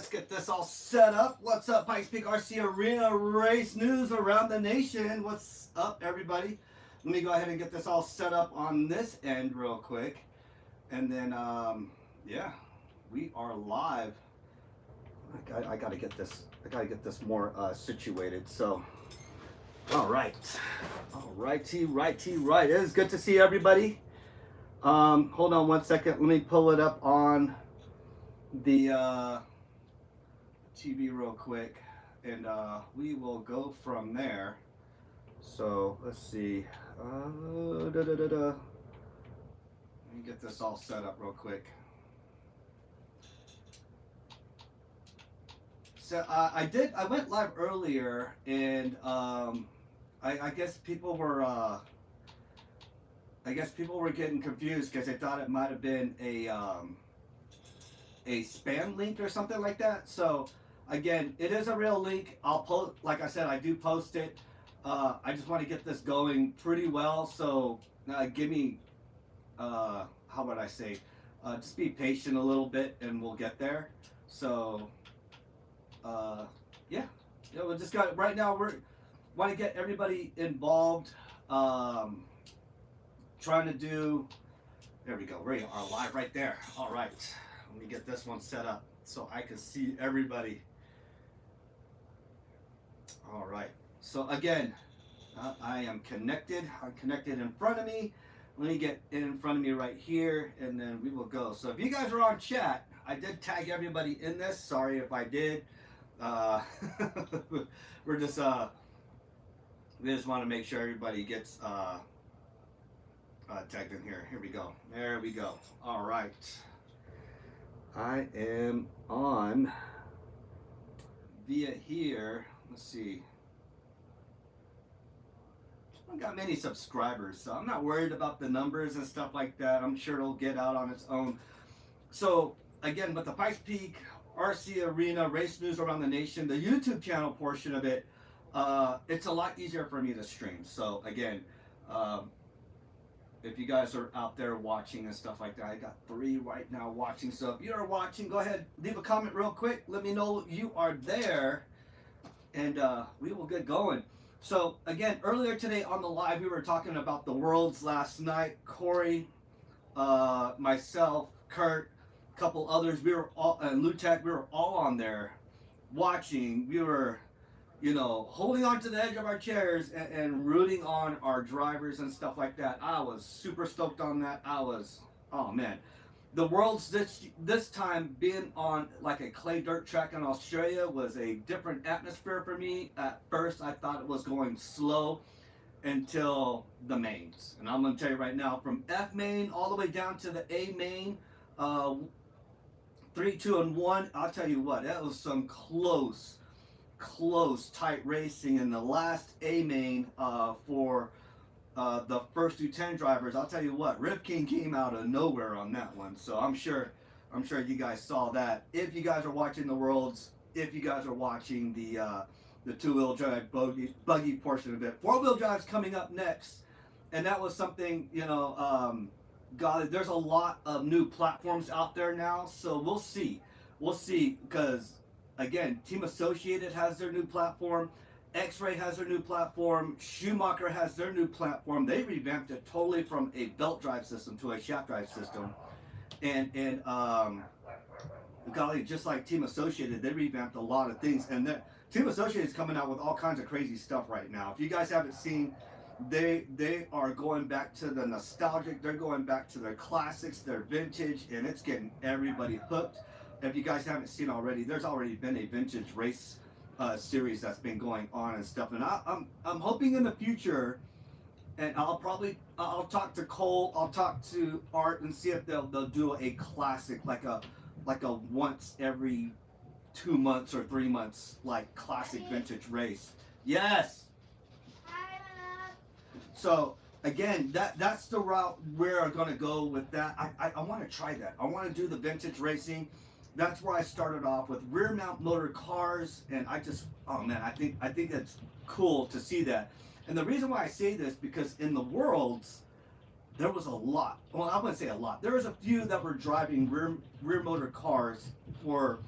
let's get this all set up. What's up, Pikes Peak RC Arena race news around the nation? What's up, everybody? Let me go ahead and get this all set up on this end real quick. And then, yeah, we are live. I gotta get this. I gotta get this more situated. So, all right, right. It is good to see everybody. Hold on one second. Let me pull it up on the TV real quick, and we will go from there. So let's see. Let me get this all set up real quick. So I went live earlier, and I guess people were getting confused because they thought it might have been a spam link or something like that. So again, it is a real link. I'll post, like I said, I do post it. I just want to get this going pretty well. So give me, how would I say, just be patient a little bit, and we'll get there. So yeah, we just got right now. We want to get everybody involved. Trying to do. There we go. We are live right there. All right. Let me get this one set up so I can see everybody. All right. So again, I am connected. I'm connected in front of me. Let me get in front of me right here, and then we will go. So if you guys are on chat, I did tag everybody in this. Sorry if I did. We just want to make sure everybody gets tagged in here. Here we go. There we go. All right. I am on via here. Let's see. I don't got many subscribers, so I'm not worried about the numbers and stuff like that. I'm sure it'll get out on its own. So again, with the Pikes Peak RC Arena race news around the nation, the YouTube channel portion of it, it's a lot easier for me to stream. So again, if you guys are out there watching and stuff like that, I got 3 right now watching. So if you are watching, go ahead, leave a comment real quick. Let me know you are there, and we will get going. So again, earlier today on the live, we were talking about the Worlds last night. Corey, myself, Kurt, a couple others, we were all, and Lutek, we were all on there watching. We were, you know, holding on to the edge of our chairs and rooting on our drivers and stuff like that. I was super stoked on that. Oh man. The Worlds this time being on like a clay dirt track in Australia was a different atmosphere for me. At first, I thought it was going slow until the mains. And I'm going to tell you right now, from F main all the way down to the A main, 3, 2, and 1, I'll tell you what, that was some close, tight racing in the last A main for the first 2 10 drivers. I'll tell you what, Rip King came out of nowhere on that one. So I'm sure you guys saw that. If you guys are watching the Worlds, if you guys are watching the 2-wheel drive buggy portion of it, 4-wheel drive's coming up next, and that was something, you know. God, there's a lot of new platforms out there now, so we'll see, because again, Team Associated has their new platform. X-Ray has their new platform. Schumacher has their new platform. They revamped it totally from a belt drive system to a shaft drive system. And golly, just like Team Associated, they revamped a lot of things. And Team Associated is coming out with all kinds of crazy stuff right now. If you guys haven't seen, they are going back to the nostalgic. They're going back to their classics, their vintage, and it's getting everybody hooked. If you guys haven't seen already, there's already been a vintage race series that's been going on and stuff, and I'm hoping in the future, and I'll talk to Cole, I'll talk to Art, and see if they'll do a classic, like a once every 2 months or 3 months, like classic vintage race. Yes. So again, that's the route we're gonna go with that. I want to try that. I want to do the vintage racing. That's where I started off with rear mount motor cars, and I just, oh man, I think it's cool to see that. And the reason why I say this, because in the Worlds, there was a lot. Well, I wouldn't say a lot. There was a few that were driving rear motor cars for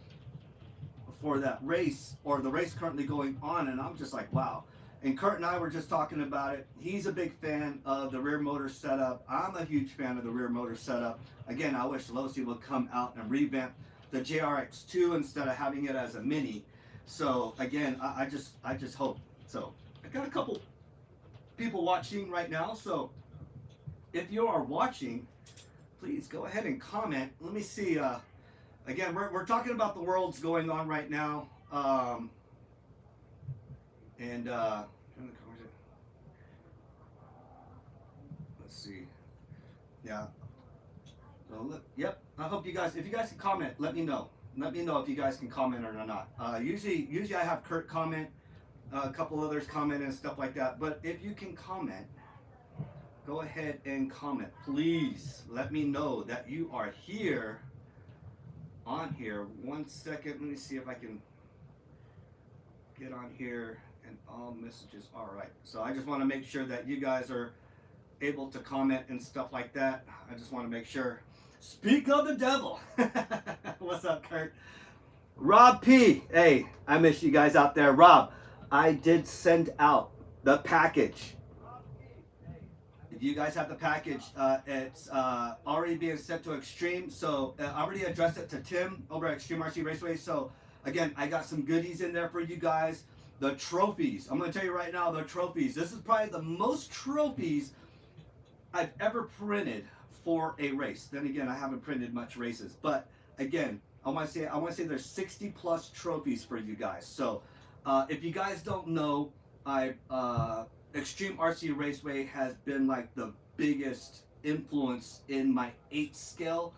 for that race, or the race currently going on, and I'm just like, wow. And Kurt and I were just talking about it. He's a big fan of the rear motor setup. I'm a huge fan of the rear motor setup. Again, I wish Losi would come out and revamp the JRX2 instead of having it as a mini. So again, I just hope. So I got a couple people watching right now. So if you are watching, please go ahead and comment. Let me see. Again, we're talking about the world's going on right now. Let's see. Yeah. So yep. I hope you guys, if you guys can comment, let me know. Let me know if you guys can comment or not. Usually I have Kurt comment, a couple others comment and stuff like that. But if you can comment, go ahead and comment. Please let me know that you are here. On here. 1 second. Let me see if I can get on here. And all messages. All right. So I just want to make sure that you guys are able to comment and stuff like that. I just want to make sure. Speak of the devil. What's up, Kurt? Rob P. Hey, I miss you guys out there. Rob, I did send out the package. If you guys have the package, it's already being sent to Extreme. So I already addressed it to Tim over at Extreme RC Raceway. So again, I got some goodies in there for you guys. The trophies. I'm going to tell you right now, the trophies. This is probably the most trophies I've ever printed for a race. Then again, I haven't printed much races. But again, I want to say there's 60 plus trophies for you guys. So if you guys don't know, Extreme RC Raceway has been like the biggest influence in my 8 scale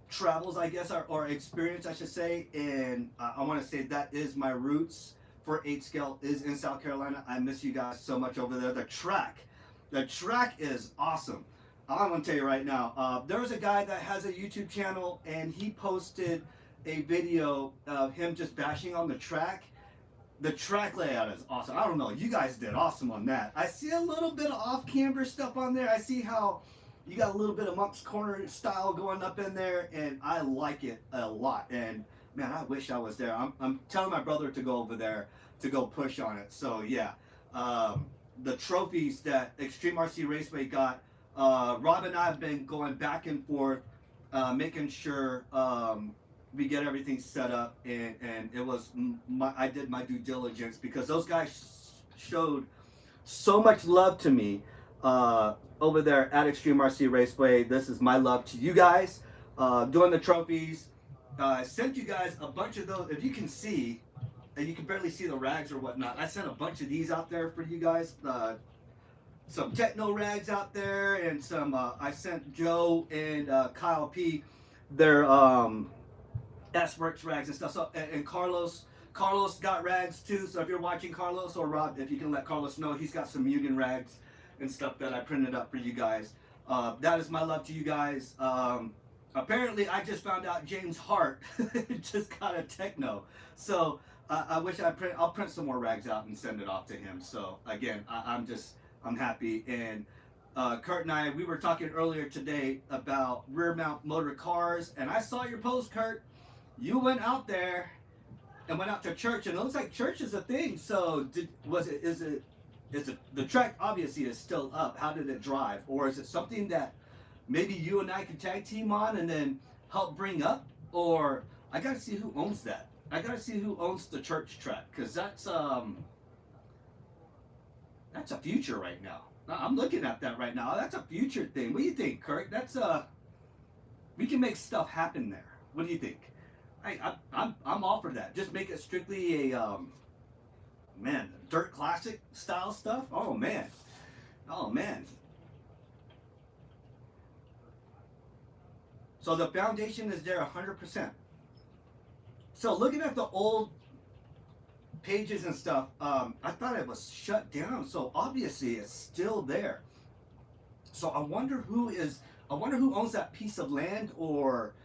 travels, I guess, or experience, I should say. And I want to say that is my roots for 8 scale is in South Carolina. I miss you guys so much over there. The track is awesome. I'm going to tell you right now, there was a guy that has a YouTube channel, and he posted a video of him just bashing on the track. The track layout is awesome. I don't know. You guys did awesome on that. I see a little bit of off-camber stuff on there. I see how you got a little bit of Monk's Corner style going up in there, and I like it a lot. And man, I wish I was there. I'm telling my brother to go over there to go push on it. So yeah, the trophies that Extreme RC Raceway got, Rob and I have been going back and forth, making sure we get everything set up, and it was I did my due diligence because those guys showed so much love to me over there at Extreme RC Raceway. This is my love to you guys. Doing the trophies, I sent you guys a bunch of those. If you can see, and you can barely see the rags or whatnot, I sent a bunch of these out there for you guys. Some techno rags out there, and some I sent Joe and Kyle P their S-Works rags and stuff. So, and Carlos got rags too. So if you're watching, Carlos or Rob, if you can let Carlos know, he's got some Mugen rags and stuff that I printed up for you guys. That is my love to you guys. Apparently, I just found out James Hart just got a techno. So I wish I'll print some more rags out and send it off to him. So again, I'm happy. And Kurt and I, we were talking earlier today about rear mount motor cars, and I saw your post, Kurt. You went out there and went out to church, and it looks like church is a thing. So is it the track obviously is still up? How did it drive? Or is it something that maybe you and I could tag team on and then help bring up? Or I gotta see who owns that. I gotta see who owns the church track, because that's a future right now. I'm looking at that right now. That's a future thing. What do you think, Kurt? We can make stuff happen there. What do you think? I'm all for that. Just make it strictly a dirt classic style stuff. Oh man. So the foundation is there 100%. So looking at the old pages and stuff, I thought it was shut down. So obviously it's still there. So I wonder who owns that piece of land, or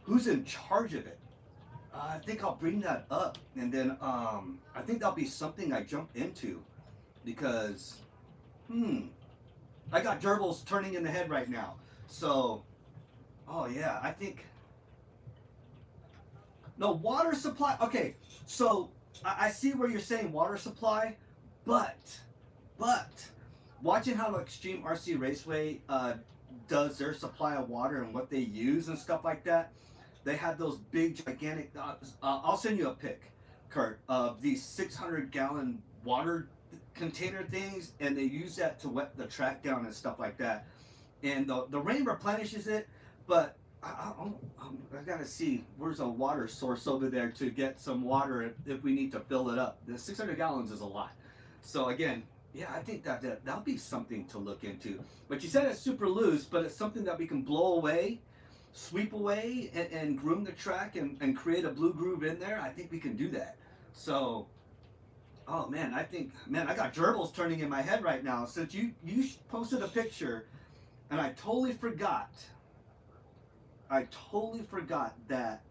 who's in charge of it. I think I'll bring that up, and then I think that'll be something I jump into, because I got gerbils turning in the head right now. So oh yeah, I think No, water supply. Okay, so I see where you're saying water supply, but but watching how Extreme RC Raceway does their supply of water and what they use and stuff like that, they have those big gigantic. I'll send you a pic, Kurt, of these 600-gallon water container things, and they use that to wet the track down and stuff like that. And the rain replenishes it, but I gotta see where's a water source over there to get some water if we need to fill it up. The 600 gallons is a lot. So again, yeah, I think that'll be something to look into. But you said it's super loose, but it's something that we can blow away, sweep away, and groom the track and create a blue groove in there. I think we can do that. So, oh man, I got gerbils turning in my head right now since you posted a picture, and I totally forgot. I totally forgot that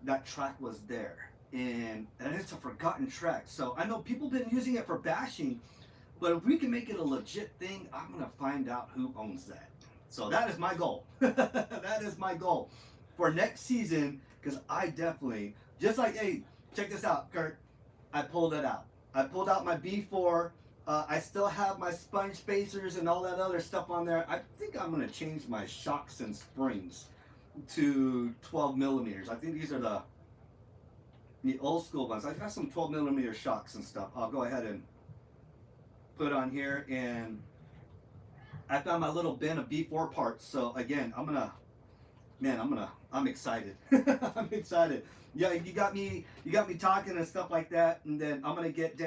that track was there, and it's a forgotten track. So I know people have been using it for bashing, but if we can make it a legit thing, I'm gonna find out who owns that. So that is my goal. That is my goal for next season, because I definitely just like, hey, check this out, Kurt. I pulled it out. I pulled out my B4. I still have my sponge spacers and all that other stuff on there. I think I'm gonna change my shocks and springs to 12 millimeters. I think these are the old school ones. I got some 12 millimeter shocks and stuff. I'll go ahead and put on here, and I found my little bin of B4 parts. So again, I'm excited. I'm excited. Yeah, you got me talking and stuff like that, and then I'm gonna get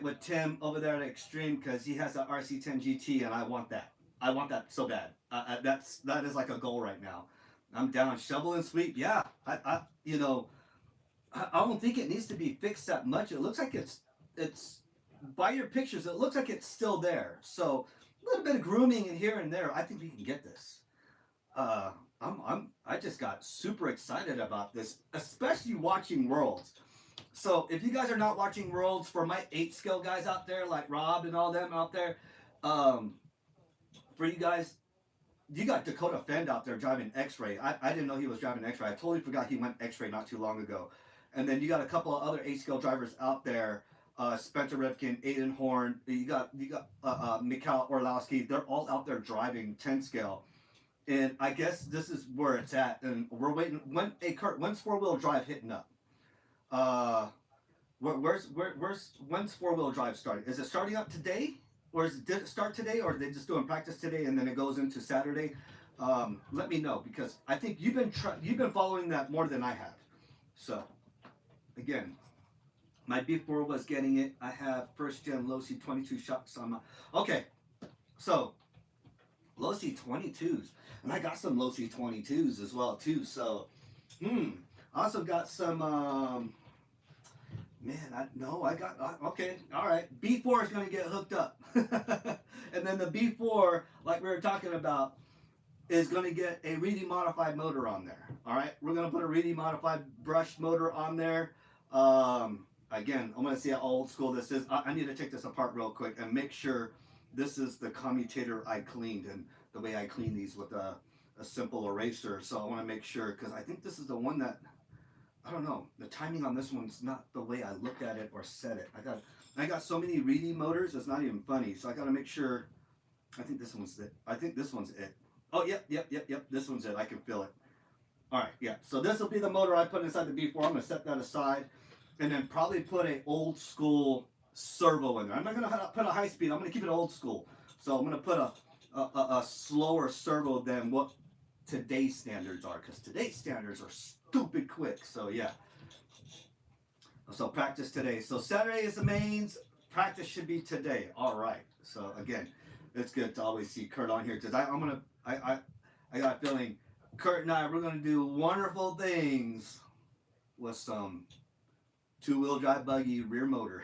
with Tim over there at Extreme because he has the RC10 GT, and I want that. I want that so bad. That is like a goal right now. I'm down shovel and sweep. Yeah, I don't think it needs to be fixed that much. It looks like it's by your pictures. It looks like it's still there. So a little bit of grooming in here and there. I think we can get this. I just got super excited about this, especially watching Worlds. So if you guys are not watching Worlds, for my 8 scale guys out there like Rob and all them out there, for you guys, you got Dakota Fend out there driving X-Ray. I didn't know he was driving X-Ray. I totally forgot he went X-Ray not too long ago. And then you got a couple of other 8 scale drivers out there. Spencer Rivkin, Aiden Horn. You got Mikhail Orlowski. They're all out there driving 10 scale. And I guess this is where it's at. And we're waiting. Kurt, when's 4-wheel drive hitting up? When's 4-wheel drive starting? Is it starting up today? Or did it start today, or are they just doing practice today and then it goes into Saturday? Let me know, because I think you've been following that more than I have. So, again, my B4 was getting it. I have first gen Losi 22 shocks on my. Okay, so Losi 22s, and I got some Losi 22s as well too. So, I also got some. Okay, all right. B4 is going to get hooked up. And then the B4, like we were talking about, is going to get a Reedy modified motor on there. All right, we're going to put a Reedy modified brush motor on there. Again, I'm going to see how old school this is. I need to take this apart real quick and make sure this is the commutator I cleaned, and the way I clean these with a simple eraser. So I want to make sure, because I think this is the one that, I don't know, the timing on this one's not the way I looked at it or said it. I got so many Reedy motors, it's not even funny. So I got to make sure. I think this one's it. Oh, yep. This one's it. I can feel it. All right, yeah. So this will be the motor I put inside the B4. I'm going to set that aside, and then probably put a old school servo in there. I'm not going to put a high speed. I'm going to keep it old school. So I'm going to put a slower servo than what today's standards are, because today's standards are stupid quick. So yeah, so practice today. So Saturday is the mains. Practice should be today. All right. So again, it's good to always see Kurt on here, because I got a feeling Kurt and we're gonna do wonderful things with some 2-wheel drive buggy rear motor.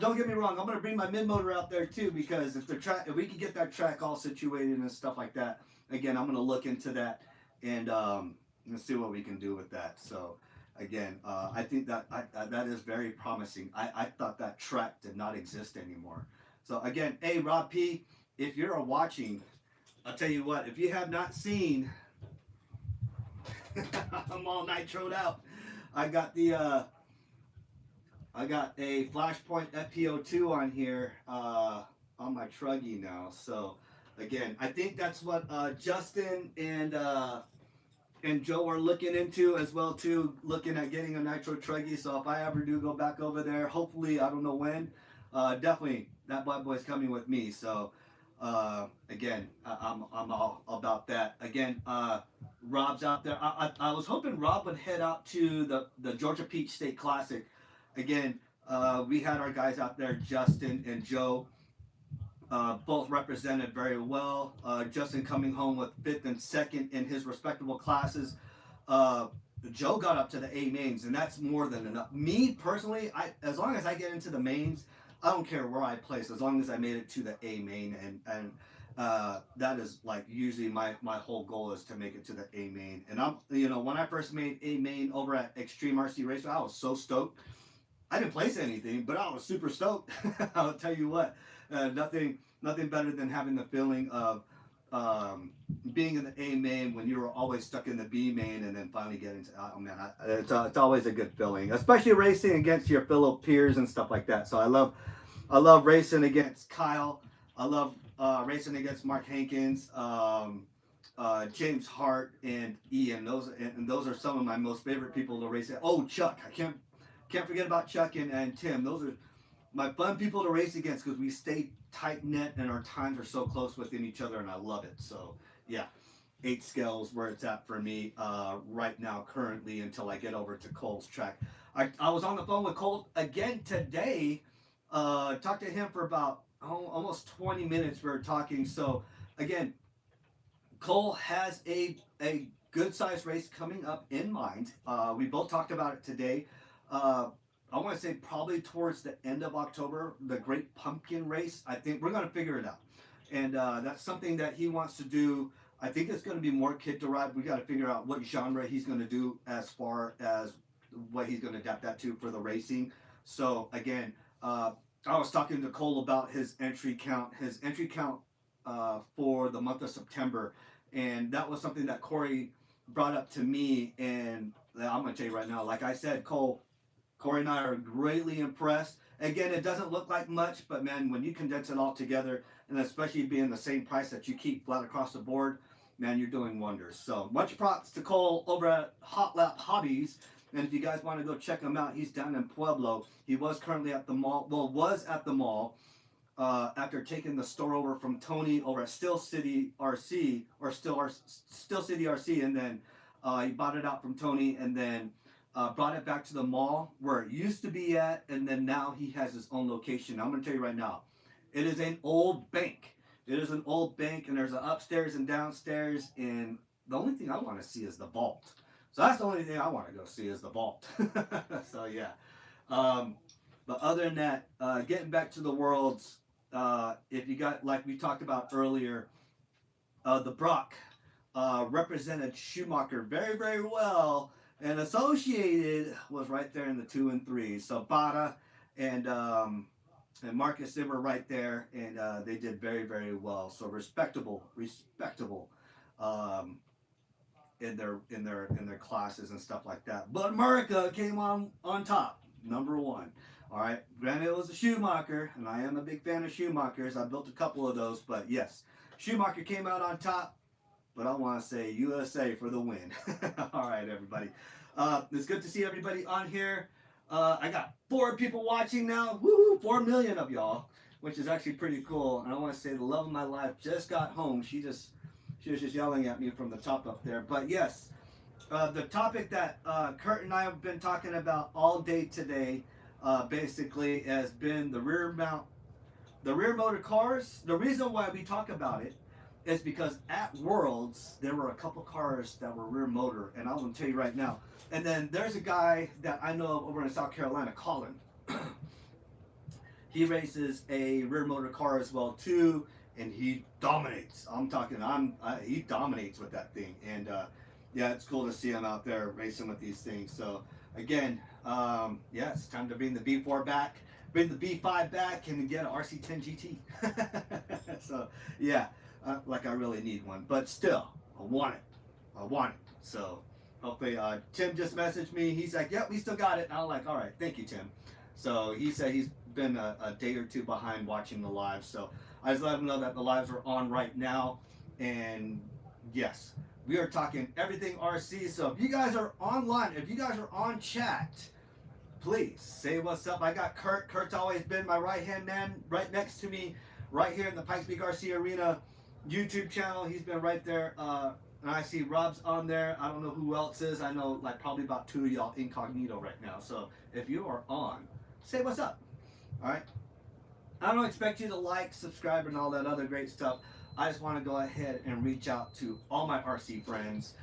Don't get me wrong, I'm gonna bring my mid motor out there too, because if we can get that track all situated and stuff like that, again, I'm gonna look into that and let's see what we can do with that. So again, I think that that is very promising. I thought that track did not exist anymore. So again, hey Rob P, if you're watching, I'll tell you what, if you have not seen I'm all nitroed out. I got the I got a Flashpoint FPO2 on here on my Truggy now. So again, I think that's what Justin and Joe are looking into as well too, looking at getting a nitro truggy. So if I ever do go back over there, hopefully I don't know when, definitely that bad boy's coming with me. So again, I'm all about that. Again, Rob's out there. I was hoping Rob would head out to the Georgia Peach State Classic. Again, we had our guys out there, Justin and Joe. Both represented very well. Justin coming home with fifth and second in his respectable classes. Uh, Joe got up to the A mains, and that's more than enough. Me personally, as long as I get into the mains, I don't care where I place, as long as I made it to the A main, and that is like usually my whole goal is to make it to the A main. And I'm when I first made A main over at Extreme RC Racer, I was so stoked. I didn't place anything, but I was super stoked. I'll tell you what, nothing better than having the feeling of being in the A main when you were always stuck in the B main, and then finally getting to it's always a good feeling, especially racing against your fellow peers and stuff like that. So I love racing against Kyle. I love racing against Mark Hankins, James Hart, and Ian. Those are some of my most favorite people to race. Oh, Chuck! I can't forget about Chuck and Tim. Those are my fun people to race against because we stay tight knit and our times are so close within each other, and I love it. So yeah, 8 scales where it's at for me right now currently until I get over to Cole's track. I was on the phone with Cole again today. Talked to him for about almost 20 minutes. We were talking. So again, Cole has a good sized race coming up in mind. We both talked about it today. I want to say probably towards the end of October, the Great Pumpkin Race. I think we're going to figure it out. And that's something that he wants to do. I think it's going to be more kid derived. We got to figure out what genre he's going to do as far as what he's going to adapt that to for the racing. So again, I was talking to Cole about his entry count for the month of September. And that was something that Corey brought up to me. And I'm going to tell you right now, like I said, Corey and I are greatly impressed. Again, it doesn't look like much, but man, when you condense it all together, and especially being the same price that you keep flat across the board, man, you're doing wonders. So much props to Cole over at Hot Lap Hobbies. And if you guys want to go check him out, he's down in Pueblo. He was currently at the mall. Well, was at the mall after taking the store over from Tony over at Still City RC, Still City RC, and then he bought it out from Tony, and then brought it back to the mall where it used to be at, and then now he has his own location. I'm going to tell you right now, it is an old bank. It is an old bank, and there's an upstairs and downstairs, and the only thing I want to see is the vault. So that's the only thing I want to go see is the vault. So yeah. But other than that, getting back to the Worlds, if you got, like we talked about earlier, the Brock represented Schumacher very, very well. And Associated was right there in the 2 and 3. So Bada and Marcus Zimmer right there, and they did very, very well. So respectable in their classes and stuff like that. But America came on top, number 1. All right, granted it was a Schumacher, and I am a big fan of Schumachers. I built a couple of those, but yes, Schumacher came out on top. But I want to say USA for the win. All right, everybody. It's good to see everybody on here. I got 4 people watching now. Woo! 4 million of y'all, which is actually pretty cool. And I want to say the love of my life just got home. She was just yelling at me from the top up there. But yes, the topic that Kurt and I have been talking about all day today, basically, has been the rear motor cars. The reason why we talk about it is because at Worlds, there were a couple cars that were rear motor, and I'm going to tell you right now. And then there's a guy that I know of over in South Carolina, Colin. He races a rear motor car as well, too, and he dominates. He dominates with that thing. And yeah, it's cool to see him out there racing with these things. So again, yeah, it's time to bring the B4 back, bring the B5 back, and get an RC10 GT. So yeah. Like I really need one, but still, I want it. So, Hopefully, Tim just messaged me. He's like, "Yep, we still got it." And I'm like, "All right, thank you, Tim." So he said he's been a day or two behind watching the live. So I just let him know that the lives are on right now. And yes, we are talking everything RC. So if you guys are online, if you guys are on chat, please say what's up. I got Kurt. Kurt's always been my right hand man, right next to me, right here in the Pikes RC Arena YouTube channel. He's been right there. And I see Rob's on there. I don't know who else is. I know like probably about 2 of y'all incognito right now. So if you are on, say what's up. All right. I don't expect you to like, subscribe, and all that other great stuff. I just want to go ahead and reach out to all my RC friends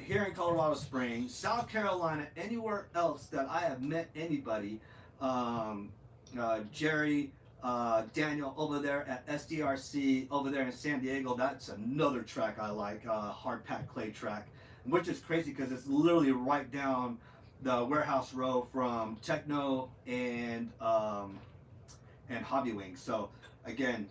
here in Colorado Springs, South Carolina, anywhere else that I have met anybody. Jerry, Daniel over there at SDRC over there in San Diego. That's another track I like, hard pack clay track, which is crazy because it's literally right down the warehouse row from Techno and Hobby Wing. So again,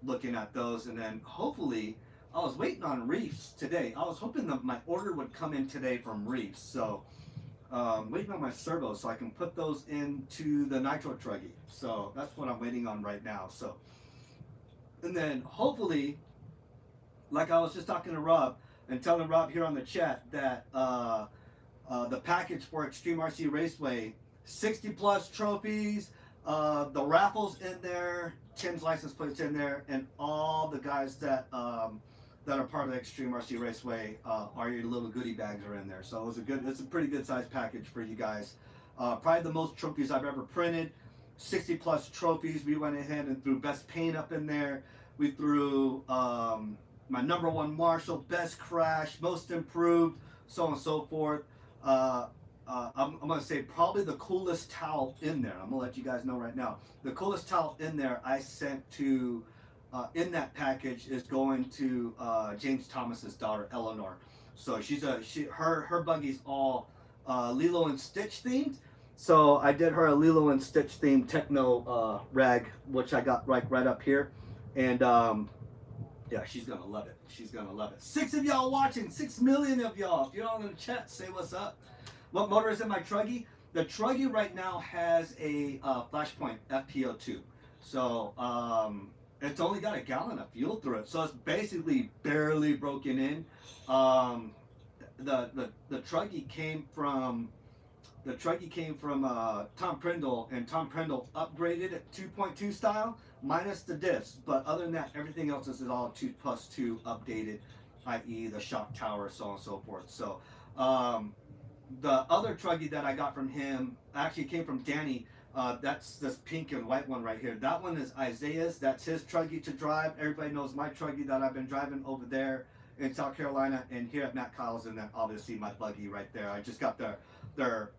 looking at those, and then hopefully I was waiting on Reefs today. I was hoping that my order would come in today from Reefs. So waiting on my servos so I can put those into the nitro truggy. So that's what I'm waiting on right now. So, and then hopefully, like I was just talking to Rob and telling Rob here on the chat that the package for Extreme RC Raceway, 60 plus trophies, the raffles in there, Tim's license plates in there, and all the guys that that are part of the Extreme RC Raceway, are your little goodie bags are in there. So it's a pretty good sized package for you guys. Probably the most trophies I've ever printed. 60 plus trophies. We went ahead and threw best paint up in there. We threw my #1 Marshall, best crash, most improved, so on and so forth. I'm going to say probably the coolest towel in there. I'm going to let you guys know right now. The coolest towel in there I sent to, in that package is going to James Thomas's daughter, Eleanor. So her buggy's all Lilo and Stitch themed. So I did her a Lilo and Stitch themed Techno rag, which I got right up here. And yeah, she's going to love it. She's going to love it. 6 of y'all watching, 6 million of y'all. If you're all in the chat, say what's up. What motor is in my truggy? The truggy right now has a Flashpoint FPO2. So it's only got a gallon of fuel through it. So it's basically barely broken in. The truggy came from Tom Prindle, and Tom Prindle upgraded it 2.2 style minus the diffs. But other than that, everything else is all 2+2 updated, i.e. the shock tower, so on and so forth. So the other truggy that I got from him actually came from Danny. That's this pink and white one right here. That one is Isaiah's. That's his truggy to drive. Everybody knows my truggy that I've been driving over there in South Carolina, and here at Matt Kyle's, and then obviously my buggy right there. I just got their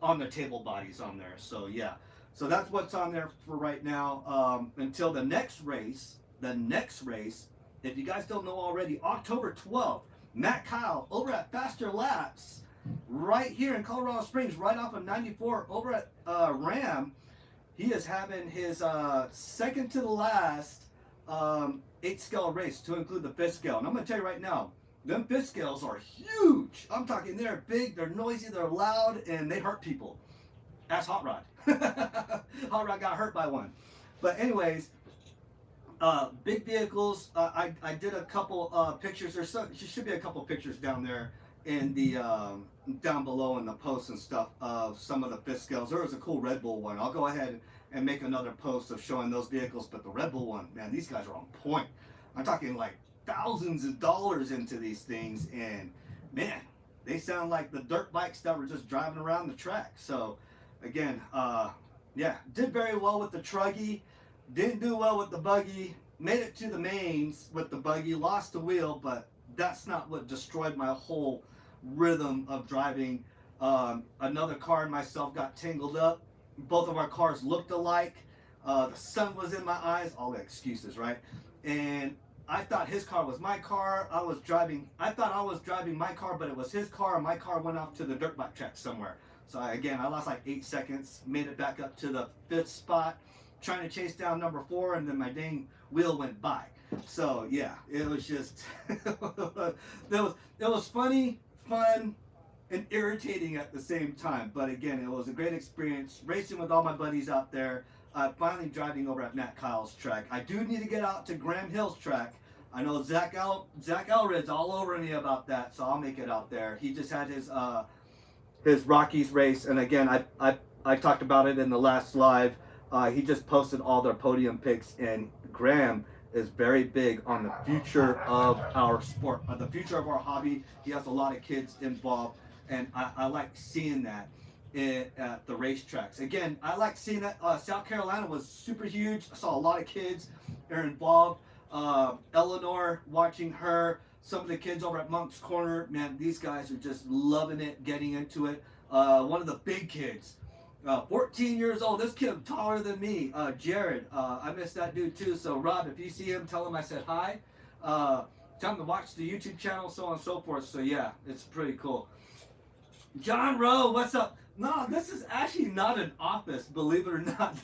on the table bodies on there. So yeah, so that's what's on there for right now, until the next race. If you guys don't know already, October 12th, Matt Kyle over at Faster Laps, right here in Colorado Springs, right off of 94 over at Ram. He is having his second to the last 8-scale race, to include the 5th scale. And I'm going to tell you right now, them 5th scales are huge. I'm talking they're big, they're noisy, they're loud, and they hurt people. Ask Hot Rod. Hot Rod got hurt by one. But anyways, big vehicles. I did a couple pictures. There should be a couple pictures down there in the down below in the posts and stuff of some of the 5th scales. There was a cool Red Bull one. I'll go ahead and make another post of showing those vehicles. But the Red Bull one, man, these guys are on point. I'm talking like thousands of dollars into these things, and man, they sound like the dirt bikes that were just driving around the track. So again, yeah, did very well with the truggy, didn't do well with the buggy, made it to the mains with the buggy, lost the wheel, but that's not what destroyed my whole rhythm of driving. Another car and myself got tangled up. Both of our cars looked alike. The sun was in my eyes, all the excuses, right? And I thought his car was my car. I thought I was driving my car, but it was his car, and my car went off to the dirt bike track somewhere. So I lost like 8 seconds, made it back up to the 5th spot, trying to chase down number 4, and then my dang wheel went by. So yeah, it was just it was funny fun and irritating at the same time. But again, it was a great experience racing with all my buddies out there. Finally driving over at Matt Kyle's track. I do need to get out to Graham Hill's track. I know Zach Elred's all over me about that, so I'll make it out there. He just had his Rockies race, and again, I talked about it in the last live. He just posted all their podium picks, and Graham is very big on the future of our sport, the future of our hobby. He has a lot of kids involved, and I like seeing that at the racetracks. Again, I like seeing that. South Carolina was super huge. I saw a lot of kids are involved. Eleanor, watching her, some of the kids over at Monk's Corner, man, these guys are just loving it, getting into it. One of the big kids, 14 years old. This kid taller than me. Jared, I miss that dude too. So Rob, if you see him, tell him I said hi. Tell him to watch the YouTube channel, so on and so forth. So yeah, it's pretty cool. John Rowe, what's up? No, this is actually not an office, believe it or not.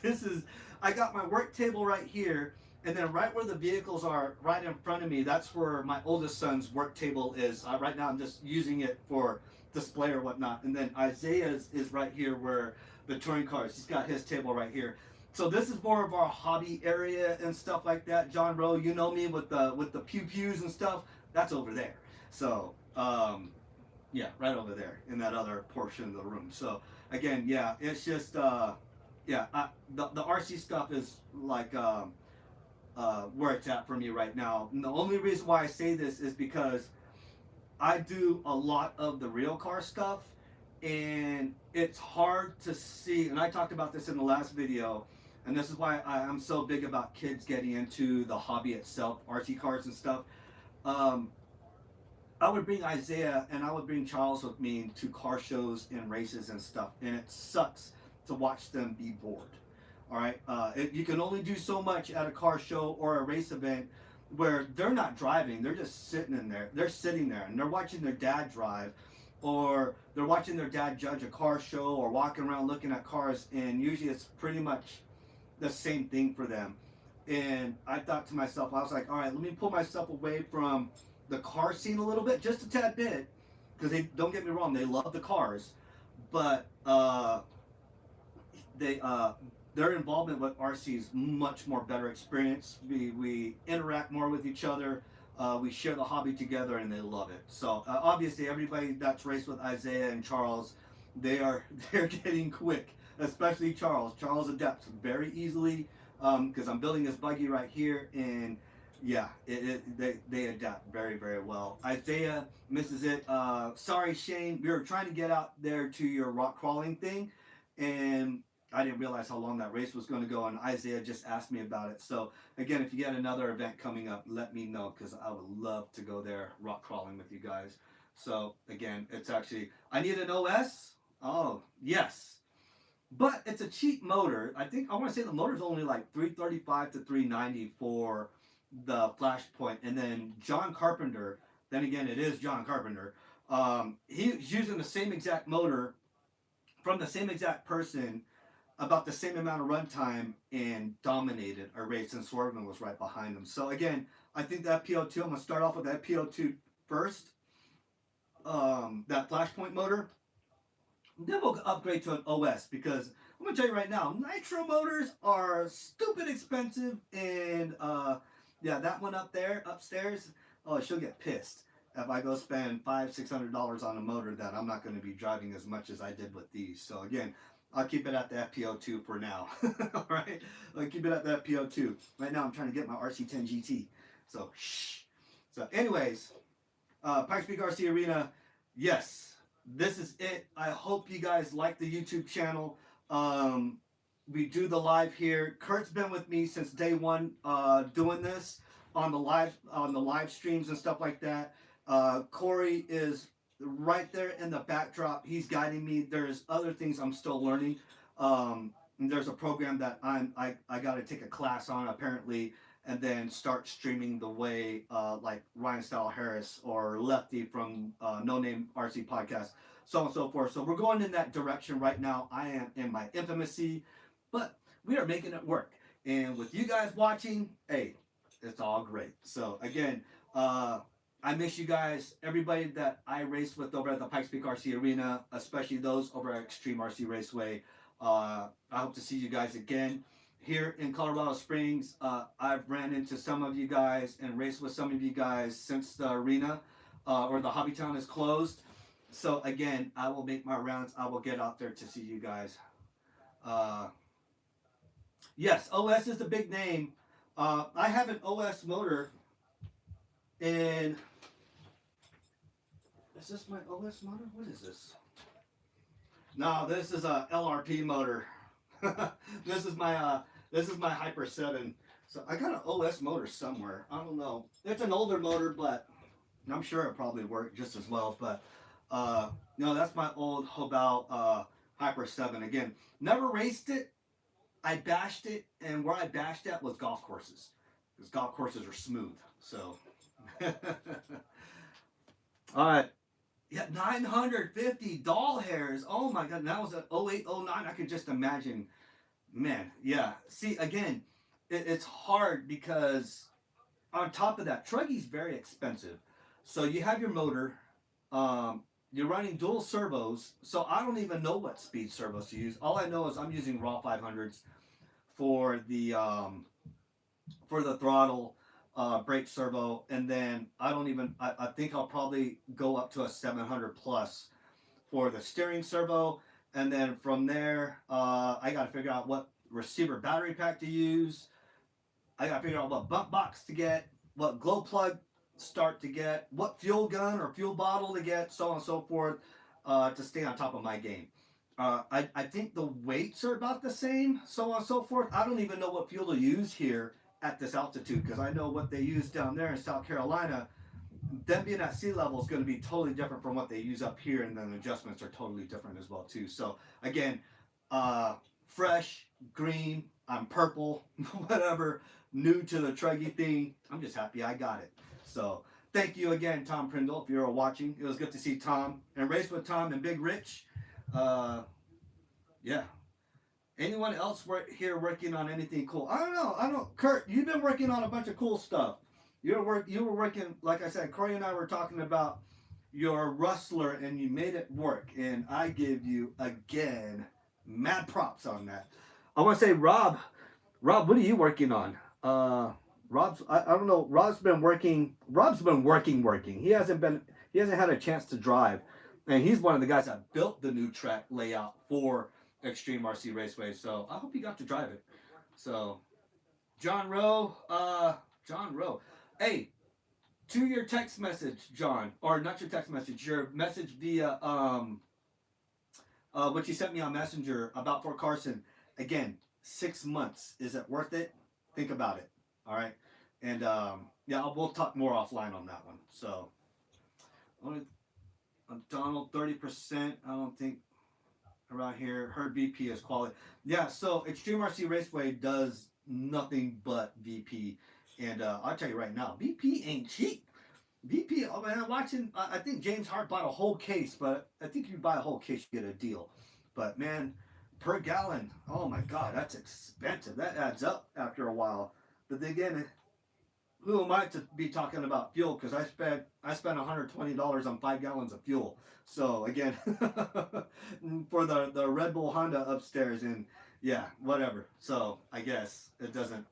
I got my work table right here, and then right where the vehicles are, right in front of me, that's where my oldest son's work table is. Right now I'm just using it for display or whatnot. And then Isaiah's is right here where the touring cars, he's got his table right here. So this is more of our hobby area and stuff like that. John Rowe, you know me with the pews and stuff. That's over there. So yeah, right over there in that other portion of the room. So again, yeah, it's just the RC stuff is like where it's at for me right now. And the only reason why I say this is because I do a lot of the real car stuff, and it's hard to see. And I talked about this in the last video, and this is why I'm so big about kids getting into the hobby itself, RC cars and stuff. I would bring Isaiah and I would bring Charles with me to car shows and races and stuff, and it sucks to watch them be bored. All right, you can only do so much at a car show or a race event where they're not driving; they're just sitting in there. They're sitting there and they're watching their dad drive, or they're watching their dad judge a car show, or walking around looking at cars. And usually, it's pretty much the same thing for them. And I thought to myself, I was like, all right, let me pull myself away from the car scene a little bit, just a tad bit, because they don't get me wrong, they love the cars, but their involvement with RC is much more better experience. We interact more with each other. We share the hobby together, and they love it. So obviously, everybody that's raced with Isaiah and Charles, they're getting quick, especially Charles. Charles adapts very easily because I'm building this buggy right here, and yeah, they adapt very, very well. Isaiah misses it. Sorry, Shane. We were trying to get out there to your rock crawling thing, and I didn't realize how long that race was going to go, and Isaiah just asked me about it. So again, if you get another event coming up, let me know, because I would love to go there rock crawling with you guys. So again, it's actually, I need an OS. Oh yes, but it's a cheap motor. I think I want to say the motor's only like 335 to 390 for the Flashpoint. And then John Carpenter, then again, it is John Carpenter. He's using the same exact motor from the same exact person, about the same amount of runtime, and dominated a race, and Swervin was right behind him. So again, I think that PO2, I'm going to start off with that PO2 first. That Flashpoint motor. Then we'll upgrade to an OS, because I'm going to tell you right now, nitro motors are stupid expensive, and yeah, that one up there, upstairs, oh, she'll get pissed if I go spend $500-600 on a motor that I'm not going to be driving as much as I did with these. So again, I'll keep it at the FPO2 for now. All right, I'll keep it at the FPO2. Right now, I'm trying to get my RC10 GT. So shh. So anyways, Pikes Peak RC Arena. Yes, this is it. I hope you guys like the YouTube channel. We do the live here. Kurt's been with me since day one, doing this on the live streams and stuff like that. Corey is right there in the backdrop. He's guiding me. There's other things I'm still learning. There's a program that I got to take a class on apparently, and then start streaming the way like Ryan Style Harris or Lefty from No Name RC Podcast, so on and so forth. So we're going in that direction right now. I am in my infancy, but we are making it work. And with you guys watching, hey, it's all great. So again, I miss you guys, everybody that I raced with over at the Pikes Peak RC Arena, especially those over at Extreme RC Raceway. I hope to see you guys again here in Colorado Springs. I've ran into some of you guys and raced with some of you guys since the arena or the Hobby Town is closed. So again, I will make my rounds. I will get out there to see you guys. Uh, yes, OS is the big name. I have an OS motor in. Is this my OS motor? What is this? No, this is a LRP motor. this is my Hyper 7. So I got an OS motor somewhere. I don't know. It's an older motor, but I'm sure it probably worked just as well. But no, that's my old Hobao Hyper 7. Again, never raced it. I bashed it, and where I bashed at was golf courses, because golf courses are smooth. So, all right. Yeah, 950 doll hairs. Oh my god, that was an 08, 09. I could just imagine. Man, yeah. See, again, it's hard because on top of that, Truggy's very expensive. So you have your motor, you're running dual servos. So I don't even know what speed servos to use. All I know is I'm using raw 500s for the throttle, brake servo, and then I don't even. I think I'll probably go up to a 700 plus for the steering servo, and then from there, I got to figure out what receiver battery pack to use. I got to figure out what bump box to get, what glow plug start to get, what fuel gun or fuel bottle to get, so on and so forth, to stay on top of my game. I think the weights are about the same, so on and so forth. I don't even know what fuel to use here at this altitude, because I know what they use down there in South Carolina. Them being at sea level is going to be totally different from what they use up here, and then adjustments are totally different as well too. So again, fresh, green, I'm purple, whatever, new to the Truggy thing. I'm just happy I got it. So thank you again, Tom Prindle, if you're watching. It was good to see Tom and race with Tom and Big Rich. Yeah. Anyone else here working on anything cool? I don't know. I don't. Kurt, you've been working on a bunch of cool stuff. You were working, like I said. Corey and I were talking about your Rustler, and you made it work. And I give you again mad props on that. I want to say, Rob, what are you working on? I don't know. Rob's been working. Working. He hasn't had a chance to drive, and he's one of the guys that built the new track layout for Extreme RC Raceway. So I hope you got to drive it. So, John Rowe. Hey, to your text message, John, or not your text message, your message via what you sent me on Messenger about Fort Carson. Again, 6 months. Is it worth it? Think about it. All right, and yeah, we'll talk more offline on that one. So, Donald, 30%. I don't think around here. Her VP is quality. Yeah, so Extreme RC Raceway does nothing but VP, and I'll tell you right now, VP ain't cheap. VP, oh man, I'm watching. I think James Hart bought a whole case, but I think you buy a whole case, you get a deal. But man, per gallon, oh my god, that's expensive. That adds up after a while. But then again, who am I to be talking about fuel? Because I spent $120 on 5 gallons of fuel. So again, for the Red Bull Honda upstairs, and yeah, whatever. So I guess it doesn't.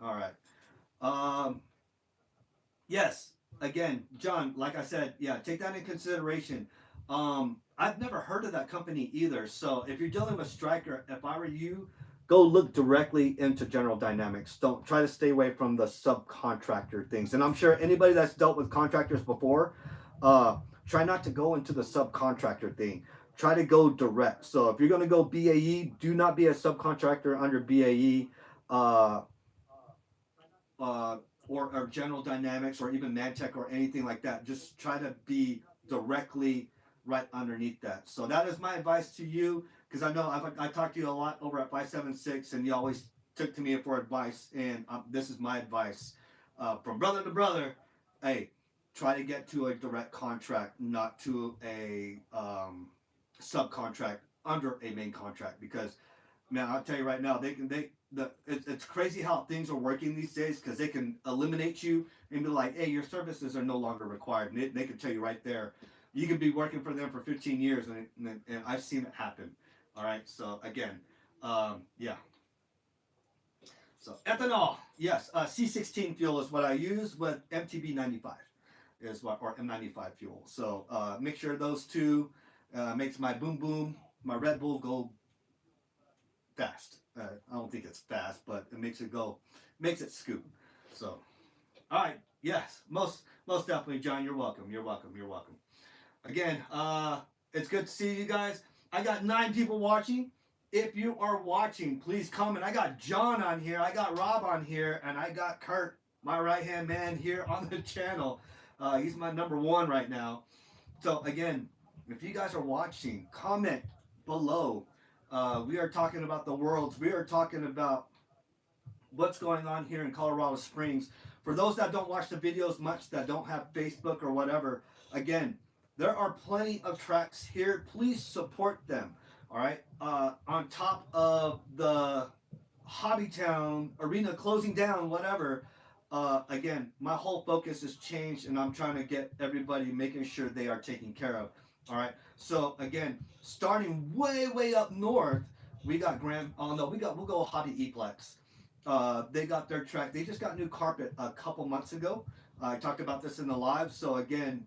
All right. Yes. Again, John, like I said, yeah, take that in consideration. I've never heard of that company either. So if you're dealing with Stryker, if I were you, go look directly into General Dynamics. Don't try to stay away from the subcontractor things. And I'm sure anybody that's dealt with contractors before, try not to go into the subcontractor thing. Try to go direct. So if you're going to go BAE, do not be a subcontractor under BAE or General Dynamics or even Mantech or anything like that. Just try to be directly right underneath that. So that is my advice to you, because I know I talked to you a lot over at 576, and you always took to me for advice, and this is my advice from brother to brother. Hey, try to get to a direct contract, not to a subcontract under a main contract, because man, I'll tell you right now, it's crazy how things are working these days because they can eliminate you and be like, hey, your services are no longer required. And they can tell you right there, you could be working for them for 15 years, and I've seen it happen. All right, so again, yeah. So ethanol, yes, C16 fuel is what I use with MTB 95 is what, or M95 fuel. So mixture of those two makes my boom boom, my Red Bull go fast. I don't think it's fast, but it makes it go, makes it scoop. So, all right, yes, most definitely, John. You're welcome. You're welcome. You're welcome. Again, it's good to see you guys. I got 9 people watching. If you are watching, please comment. I got John on here. I got Rob on here, and I got Kurt, my right hand man, here on the channel. He's my number 1 right now. So again, if you guys are watching, comment below. We are talking about the worlds. We are talking about what's going on here in Colorado Springs. For those that don't watch the videos much, that don't have Facebook or whatever, again, there are plenty of tracks here. Please support them. All right. On top of the Hobbytown arena closing down, whatever. Again, my whole focus has changed, and I'm trying to get everybody making sure they are taken care of. All right. So again, starting way up north, we got Graham. Oh no, we'll go Hobby Eplex. They got their track. They just got new carpet a couple months ago. I talked about this in the live. So again,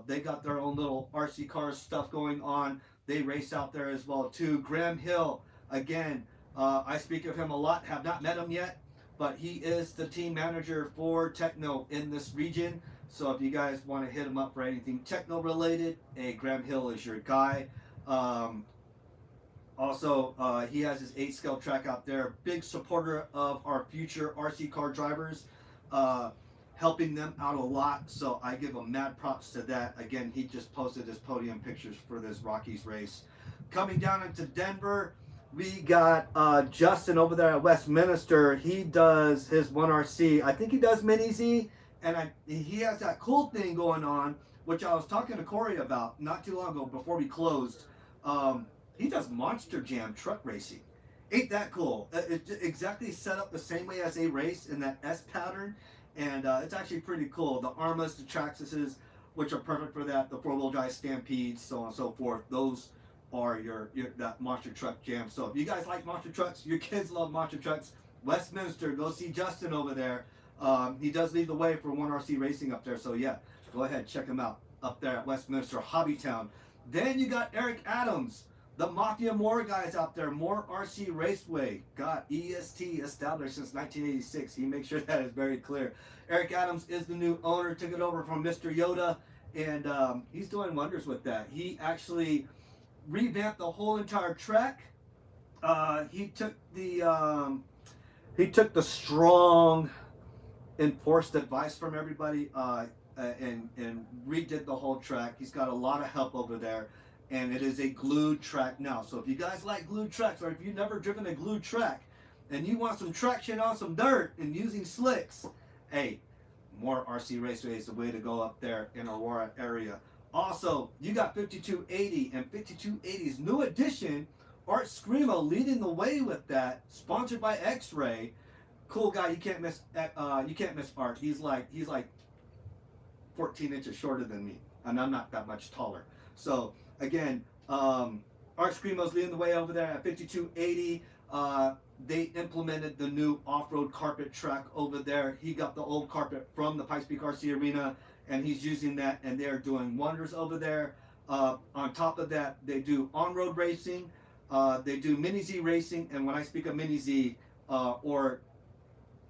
they got their own little RC car stuff going on. They race out there as well too. Graham Hill, again, I speak of him a lot. Have not met him yet, but he is the team manager for Techno in this region. So if you guys want to hit him up for anything Techno related, Graham Hill is your guy. Also, he has his 8-scale track out there. Big supporter of our future RC car drivers, helping them out a lot. So I give him mad props to that. Again, he just posted his podium pictures for this Rockies race. Coming down into Denver, we got Justin over there at Westminster. He does his 1RC. I think he does Mini Z, and he has that cool thing going on, which I was talking to Corey about not too long ago before we closed. He does Monster Jam truck racing. Ain't that cool? It's exactly set up the same way as a race in that S pattern, and it's actually pretty cool. The Armas, the Traxxases, which are perfect for that, the 4-wheel drive Stampedes, so on and so forth. Those are your that monster truck jam. So if you guys like monster trucks, your kids love monster trucks, Westminster, go see Justin over there. He does lead the way for 1RC racing up there. So yeah, go ahead, check him out up there at Westminster, Hobbytown. Then you got Eric Adams, the Mafia Moore guys out there, Moore RC Raceway. Got EST established since 1986. He makes sure that is very clear. Eric Adams is the new owner, took it over from Mr. Yoda, and he's doing wonders with that. He actually revamped the whole entire track. He took the strong enforced advice from everybody and redid the whole track. He's got a lot of help over there, and it is a glued track now. So if you guys like glued tracks, or if you've never driven a glued track and you want some traction on some dirt and using slicks, hey, Moore RC Raceway is the way to go up there in Aurora area. Also, you got 5280 and 5280's new addition, Art Screamo, leading the way with that, sponsored by X-Ray. Cool guy, you can't miss Art. He's like 14 inches shorter than me, and I'm not that much taller. So again, Art Screamo's leading the way over there at 5280. They implemented the new off-road carpet track over there. He got the old carpet from the Pikes RC Arena, and he's using that, and they're doing wonders over there. On top of that, they do on-road racing, they do Mini Z racing, and when I speak of Mini Z or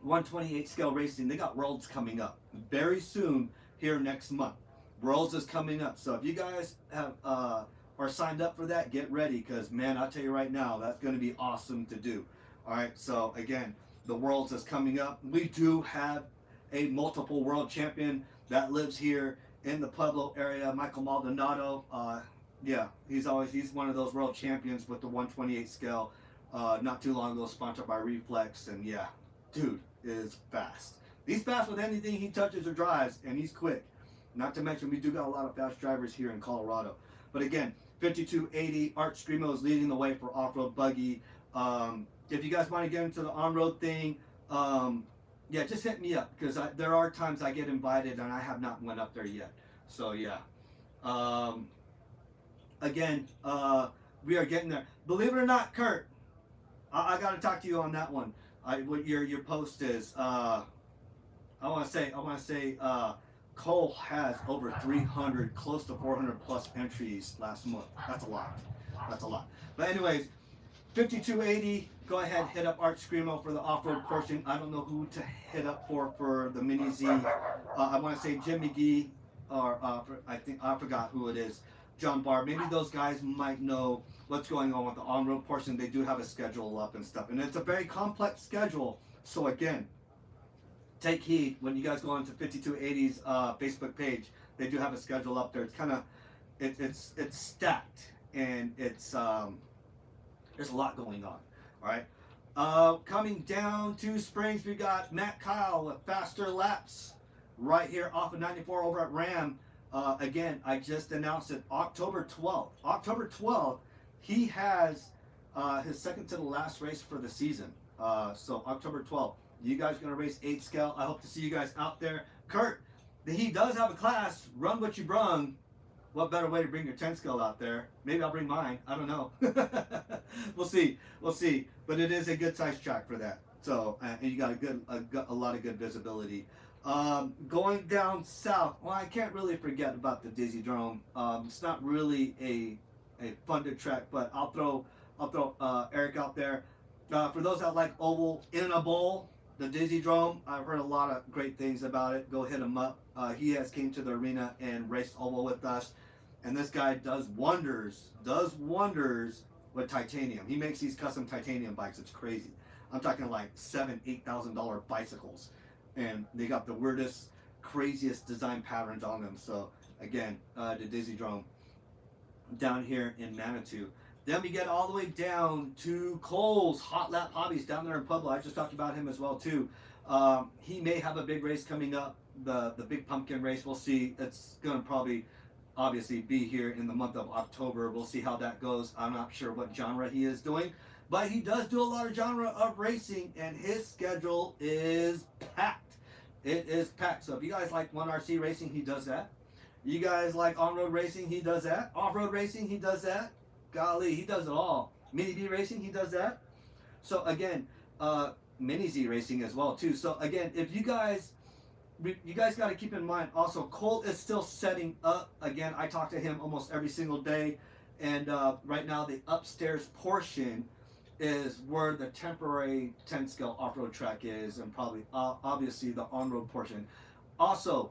128 scale racing, they got Worlds coming up very soon here next month. Worlds is coming up, so if you guys have are signed up for that, get ready, because man, I'll tell you right now, that's going to be awesome to do. All right, so again, the Worlds is coming up. We do have a multiple world champion that lives here in the Pueblo area, Michael Maldonado. Yeah, he's one of those world champions with the 128 scale. Not too long ago, sponsored by Reflex, and yeah, dude is fast. He's fast with anything he touches or drives, and he's quick. Not to mention, we do got a lot of fast drivers here in Colorado. But again, 5280, Art Screamo is leading the way for off-road buggy. If you guys want to get into the on-road thing, yeah, just hit me up because there are times I get invited and I have not went up there yet. So yeah. Um, again, we are getting there. Believe it or not, Kurt, I got to talk to you on that one. What your post is. I want to say, Cole has over 300, close to 400 plus entries last month. That's a lot. That's a lot. But anyways, 5280. Go ahead, hit up Art Screamo for the off-road portion. I don't know who to hit up for the Mini Z. I want to say Jim McGee, or I think I forgot who it is. John Barr. Maybe those guys might know what's going on with the on-road portion. They do have a schedule up and stuff, and it's a very complex schedule. So again, take heed when you guys go onto 5280's Facebook page. They do have a schedule up there. It's kind of it's stacked, and it's there's a lot going on. All right. Coming down to Springs, we got Matt Kyle with Faster Laps right here off of 94 over at Ram. Again, I just announced it October 12th. October 12th, he has his second to the last race for the season. So October 12th, you guys are going to race 8 scale. I hope to see you guys out there. Kurt, he does have a class, Run What You Brung. What better way to bring your 10 scale out there? Maybe I'll bring mine. I don't know. We'll see. We'll see. But it is a good size track for that. So, and you got a lot of good visibility. Going down south, well, I can't really forget about the Dizzy Drome. It's not really a funded track, but I'll throw Eric out there. For those that like oval in a bowl, the Dizzy Drome, I've heard a lot of great things about it. Go hit him up. He has came to the arena and raced oval with us, and this guy does wonders with titanium. He makes these custom titanium bikes. It's crazy. I'm talking like $7,000-8,000 bicycles, and they got the weirdest, craziest design patterns on them. So again, the Dizzy Drome down here in Manitou. Then we get all the way down to Cole's Hot Lap Hobbies down there in Pueblo. I just talked about him as well too. He may have a big race coming up, the big pumpkin race. We'll see. It's going to probably obviously be here in the month of October. We'll see how that goes. I'm not sure what genre he is doing, but he does do a lot of genre of racing, and his schedule is packed. It is packed. So if you guys like 1RC racing, he does that. You guys like on-road racing, he does that. Off-road racing, he does that. Golly, he does it all. Mini B racing, he does that. So again, Mini Z racing as well too. So again, if you guys got to keep in mind also, Cole is still setting up. Again, I talk to him almost every single day, and right now the upstairs portion is where the temporary 10 scale off-road track is, and probably obviously the on-road portion. Also,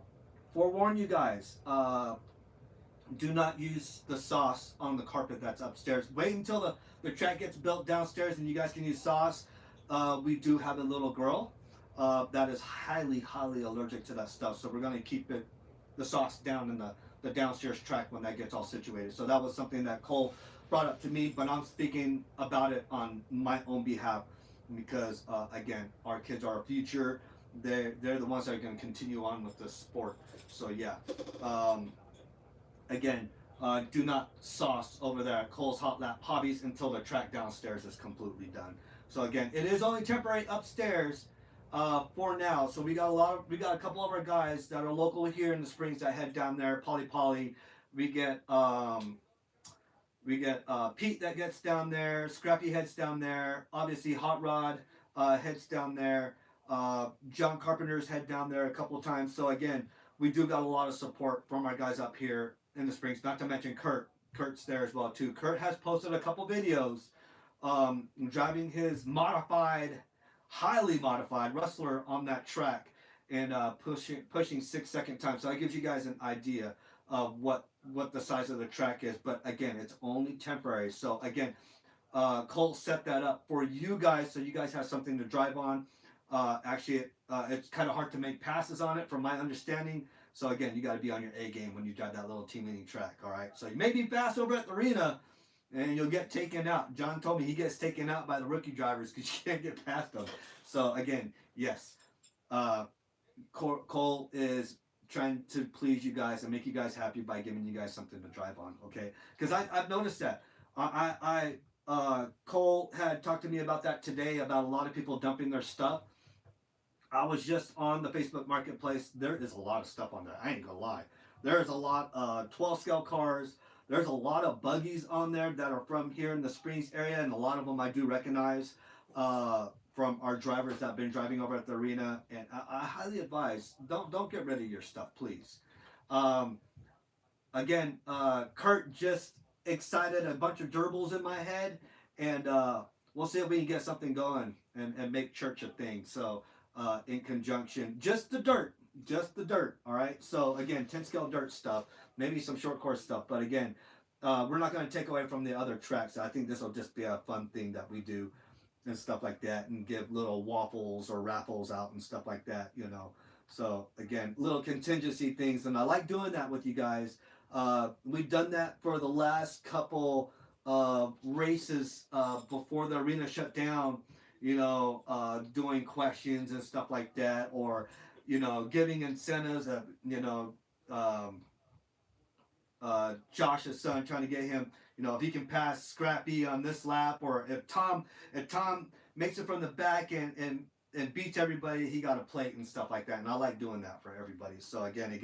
forewarn you guys, do not use the sauce on the carpet that's upstairs. Wait until the track gets built downstairs and you guys can use sauce. We do have a little girl that is highly allergic to that stuff, so we're going to keep the sauce down in the downstairs track when that gets all situated. So that was something that Cole brought up to me, but I'm speaking about it on my own behalf because again, our kids are our future. They're the ones that are going to continue on with the sport. So yeah. Again, do not sauce over there at Cole's Hot Lap Hobbies until the track downstairs is completely done. So again, it is only temporary upstairs for now. So we got a couple of our guys that are local here in the Springs that head down there. Polly. We get Pete that gets down there. Scrappy heads down there. Obviously, Hot Rod heads down there. John Carpenter's head down there a couple of times. So again, we do got a lot of support from our guys up here in the Springs. Not to mention Kurt. Kurt's there as well too. Kurt has posted a couple videos driving his highly modified Rustler on that track and pushing 6-second time. So that gives you guys an idea of what the size of the track is. But again, it's only temporary. So again, Cole set that up for you guys so you guys have something to drive on. Actually, it's kind of hard to make passes on it from my understanding. So again, you got to be on your A game when you drive that little team meeting track, all right? So you may be fast over at the arena, and you'll get taken out. John told me he gets taken out by the rookie drivers because you can't get past them. So again, yes, Cole is trying to please you guys and make you guys happy by giving you guys something to drive on, okay? Because I've noticed that. Cole had talked to me about that today, about a lot of people dumping their stuff. I was just on the Facebook Marketplace. There is a lot of stuff on there. I ain't gonna lie. There's a lot of 12 scale cars. There's a lot of buggies on there that are from here in the Springs area, and a lot of them I do recognize from our drivers that have been driving over at the arena. And I highly advise, don't get rid of your stuff, please. Um, Again, Kurt just excited a bunch of gerbils in my head, and we'll see if we can get something going and make church a thing. So, in conjunction, just the dirt. All right. So again, 10 scale dirt stuff, maybe some short course stuff, but again, we're not going to take away from the other tracks. I think this will just be a fun thing that we do and stuff like that, and give little waffles or raffles out and stuff like that, you know. So again, little contingency things, and I like doing that with you guys. We've done that for the last couple of races before the arena shut down. You know, doing questions and stuff like that, or you know, giving incentives. You know, Josh's son, trying to get him, you know, if he can pass Scrappy on this lap, or if Tom makes it from the back and beats everybody, he got a plate and stuff like that. And I like doing that for everybody. So again, it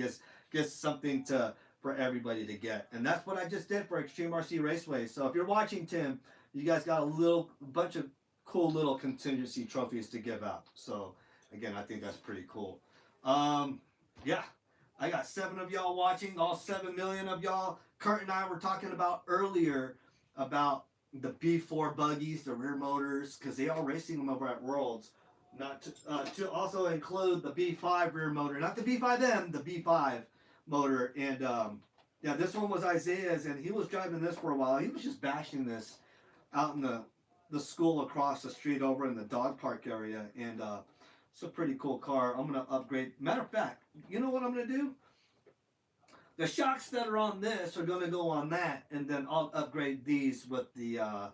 gets something to for everybody to get, and that's what I just did for Extreme RC Raceway. So if you're watching, Tim, you guys got a bunch of cool little contingency trophies to give out. So again, I think that's pretty cool. Yeah, I got 7 of y'all watching, all 7 million of y'all. Kurt and I were talking about earlier about the B4 buggies, the rear motors, because they are racing them over at Worlds. Not to also include the B5 rear motor, not the B5M, the B5 motor. And yeah, this one was Isaiah's, and he was driving this for a while. He was just bashing this out in the school across the street over in the dog park area, and it's a pretty cool car. I'm gonna upgrade. Matter of fact, you know what I'm gonna do? The shocks that are on this are gonna go on that, and then I'll upgrade these with the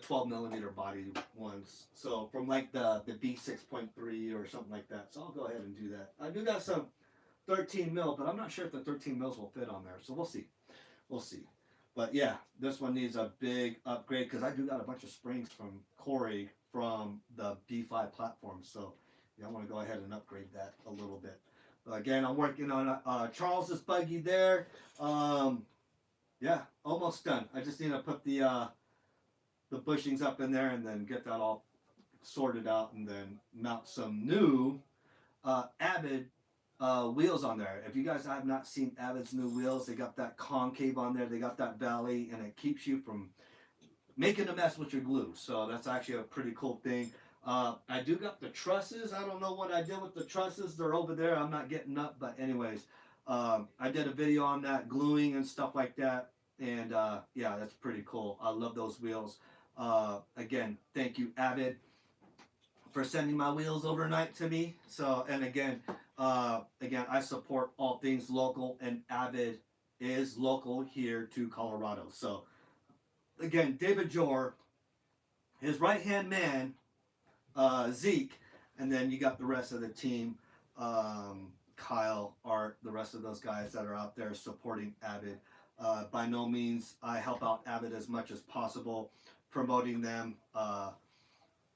12 millimeter body ones. So from like the B6.3 or something like that. So I'll go ahead and do that. I do got some 13 mil, but I'm not sure if the 13 mils will fit on there. So we'll see. We'll see. But yeah, this one needs a big upgrade because I do got a bunch of springs from Corey from the B5 platform. So yeah, I want to go ahead and upgrade that a little bit. But again, I'm working on Charles's buggy there. Yeah, almost done. I just need to put the bushings up in there and then get that all sorted out, and then mount some new Avid wheels on there. If you guys have not seen Avid's new wheels, they got that concave on there, they got that valley, and it keeps you from making a mess with your glue. So that's actually a pretty cool thing. I do got the trusses. I don't know what I did with the trusses. They're over there. I'm not getting up. But anyways, I did a video on that, gluing and stuff like that. And yeah, that's pretty cool. I love those wheels. Again, thank you, Avid, for sending my wheels overnight to me. So, and again, I support all things local, and Avid is local here to Colorado. So, again, David Jor, his right-hand man, Zeke, and then you got the rest of the team, Kyle, Art, the rest of those guys that are out there supporting Avid. By no means I help out Avid as much as possible, promoting them,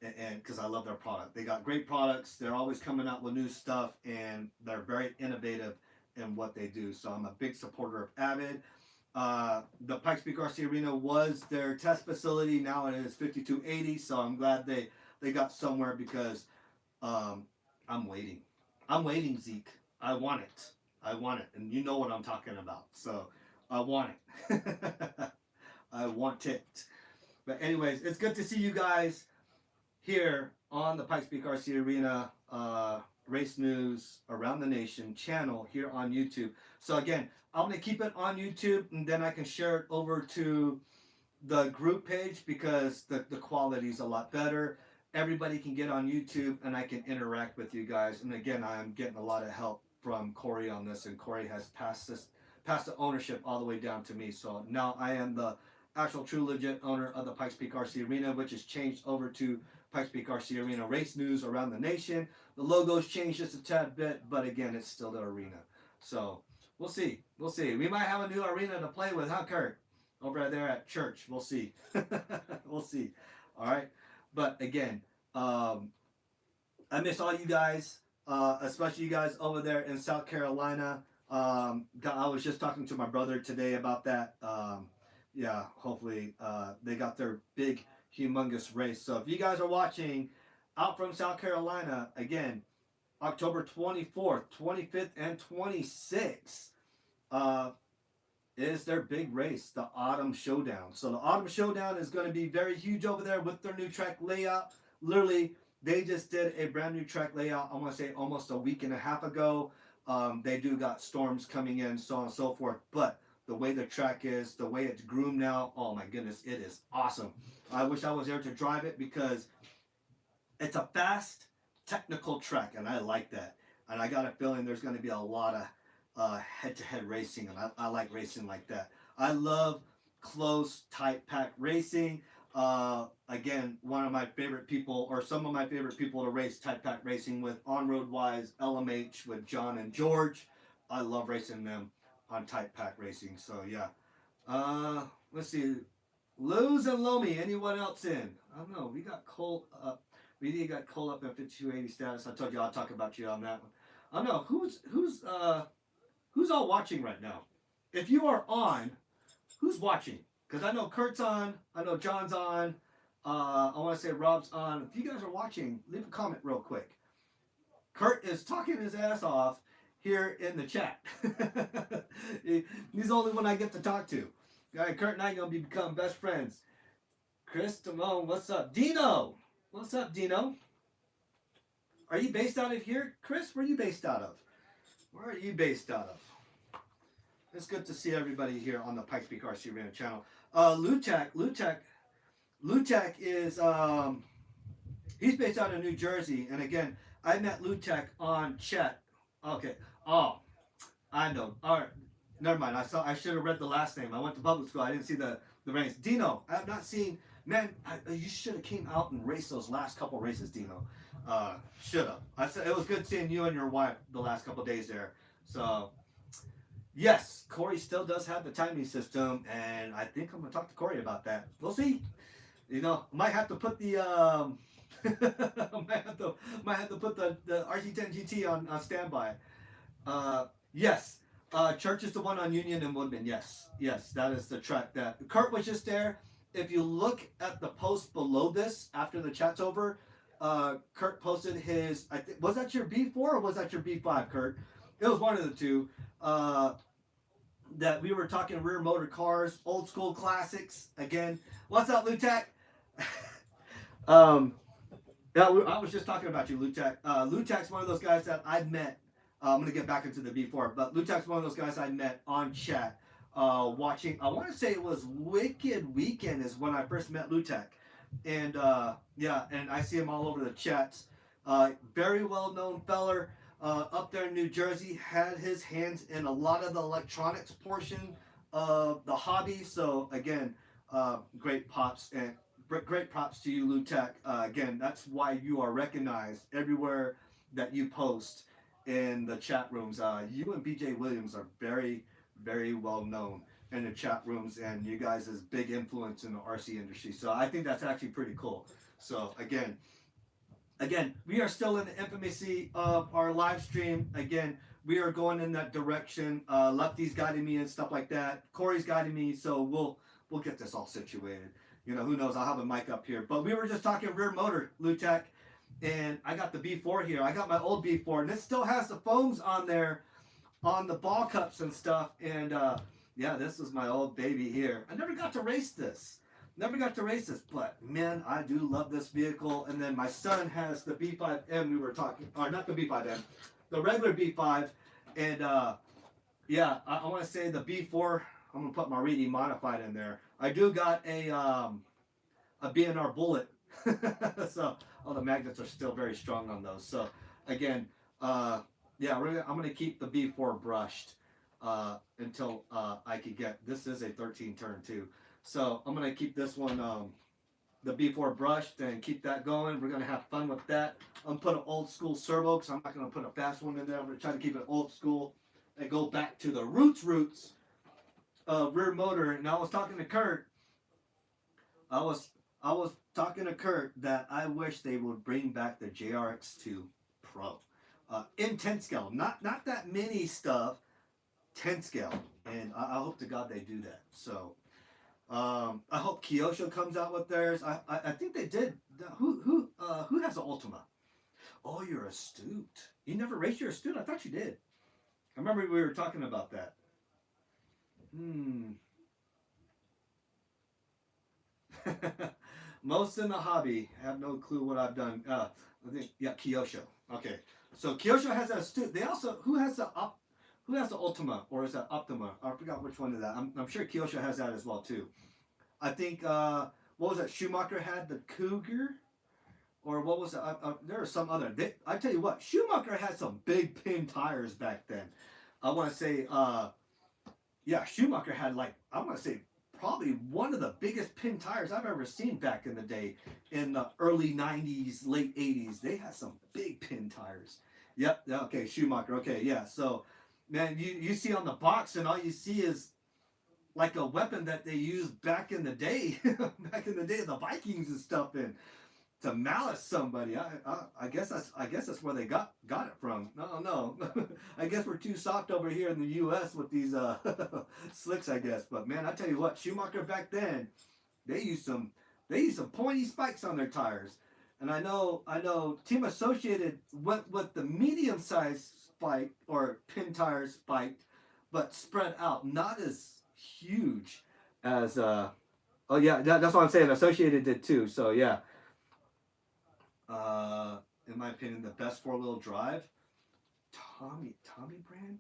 and because I love their product. They got great products. They're always coming out with new stuff, and they're very innovative in what they do. So I'm a big supporter of Avid. The Pikes Peak RC Arena was their test facility. Now it is 5280. So I'm glad they got somewhere, because I'm waiting. I'm waiting, Zeke. I want it. I want it. And you know what I'm talking about. So I want it. I want it. But anyways, it's good to see you guys here on the Pikes Peak RC Arena Race News Around the Nation channel here on YouTube. So again, I'm going to keep it on YouTube, and then I can share it over to the group page, because the quality is a lot better. Everybody can get on YouTube, and I can interact with you guys. And again, I'm getting a lot of help from Corey on this, and Corey has passed the ownership all the way down to me. So now I am the actual true legit owner of the Pikes Peak RC Arena, which has changed over to Pikes Peak RC Arena Race News Around the Nation. The logo's changed just a tad bit, but again, it's still the arena. So we'll see. We'll see. We might have a new arena to play with, huh, Kurt? over there at church. We'll see. We'll see. All right. But again, I miss all you guys, especially you guys over there in South Carolina. I was just talking to my brother today about that. Yeah, hopefully they got their big, humongous race. So if you guys are watching out from South Carolina, again, October 24th, 25th, and 26th uh, is their big race, the Autumn Showdown. So the Autumn Showdown is going to be very huge over there with their new track layout. Literally, they just did a brand new track layout, I want to say almost a week and a half ago. They do got storms coming in, so on and so forth. But the way the track is, the way it's groomed now, oh my goodness, it is awesome. I wish I was there to drive it because it's a fast, technical track, and I like that. And I got a feeling there's going to be a lot of head-to-head racing, and I like racing like that. I love close, tight pack racing. Again, one of my favorite people, or some of my favorite people to race tight pack racing with, on road wise, LMH with John and George. I love racing them on tight pack racing. So yeah. Let's see. Luz and Lomi. Anyone else in? I don't know. We got Cole up. We got Cole up at 5280 status. I told you I'll talk about you on that one. I don't know who's all watching right now. If you are on, who's watching? Because I know Kurt's on. I know John's on. I want to say Rob's on. If you guys are watching, leave a comment real quick. Kurt is talking his ass off here in the chat. He's the only one I get to talk to. All right, Kurt and I are going to become best friends. Chris Timone, what's up? Dino! What's up, Dino? Are you based out of here? Chris, where are you based out of? Where are you based out of? It's good to see everybody here on the Pikes Peak RC Radio channel. Lutek is, he's based out of New Jersey. And again, I met Lutek on chat. Okay. Oh, I know. All right. Never mind. I should have read the last name. I went to public school. I didn't see the ranks. Dino, I have not seen, man, you should have came out and raced those last couple races, Dino. Should have. I said it was good seeing you and your wife the last couple days there. So, yes, Corey still does have the timing system, and I think I'm gonna talk to Corey about that. We'll see. You know, might have to put the might have to put the RC10 GT on standby. Yes. Church is the one on Union and Woodman. Yes, that is the track that Kurt was just there. If you look at the post below this after the chat's over, Kurt posted his. Was that your B4 or was that your B5, Kurt? It was one of the two. That we were talking rear motor cars, old school classics. Again, what's up, Lutek? Yeah, I was just talking about you, Lutek. Lutek's one of those guys that I met. I'm going to get back into the B4, but Lutek's one of those guys I met on chat watching. I want to say it was Wicked Weekend is when I first met Lutek. And yeah, and I see him all over the chats. Very well-known feller up there in New Jersey. Had his hands in a lot of the electronics portion of the hobby. So again, great props to you, Lutek. Again, that's why you are recognized everywhere that you post in the chat rooms. You and BJ Williams are very, very well known in the chat rooms, and you guys is big influence in the RC industry. So I think that's actually pretty cool. So again, we are still in the infamacy of our live stream. Again, we are going in that direction. Lefty's guiding me and stuff like that. Corey's guiding me, so we'll get this all situated. You know, who knows? I'll have a mic up here. But we were just talking rear motor, Lutek. And I got the B4 here. I got my old B4, and it still has the foams on there, on the ball cups and stuff. And yeah, this is my old baby here. I never got to race this. But man, I do love this vehicle. And then my son has the B5M. We were talking, or not the B5M, the regular B5. And yeah, I want to say the B4. I'm gonna put my Reedy modified in there. I do got a B&R Bullet. So all the magnets are still very strong on those. So again, yeah, I'm gonna keep the B4 brushed until I could get. This is a 13 turn too, so I'm gonna keep this one, the B4 brushed, and keep that going. We're gonna have fun with that. I'm gonna put an old school servo because I'm not gonna put a fast one in there. I'm gonna try to keep it old school and go back to the roots. rear motor, and I was talking to Kurt. I was I was talking to Kurt that I wish they would bring back the JRX2 Pro in 10 scale, not that mini stuff, 10 scale, and I hope to God they do that. So I hope Kyosho comes out with theirs. I think they did. Who has the Ultima? Oh, you're astute. You never raced your astute? I thought you did. I remember we were talking about that. Hmm. Most in the hobby have no clue what I've done. I think yeah, Kyosho. Okay, so Kyosho has a astute. They also who has the Ultima or is that Optima? I forgot which one is that. I'm sure Kyosho has that as well too. I think what was that? Schumacher had the Cougar, or what was it? There was some other. I tell you what, Schumacher had some big pin tires back then. I want to say, yeah, Schumacher had like I want to say probably one of the biggest pin tires I've ever seen back in the day, in the early '90s, late '80s. They had some big pin tires. Yep. Okay, Schumacher. Okay, yeah. So, man, you see on the box, and all you see is like a weapon that they used back in the day, back in the day of the Vikings and stuff, and to malice somebody. I guess that's where they got it from. No, no. I guess we're too soft over here in the U.S. with these slicks. I guess, but man, I tell you what, Schumacher back then, they used some they used some pointy spikes on their tires, and I know Team Associated went with the medium sized spike or pin tires spiked, but spread out, not as huge as oh yeah, that's what I'm saying. Associated did too. So yeah, in my opinion, the best four wheel drive. Tommy brand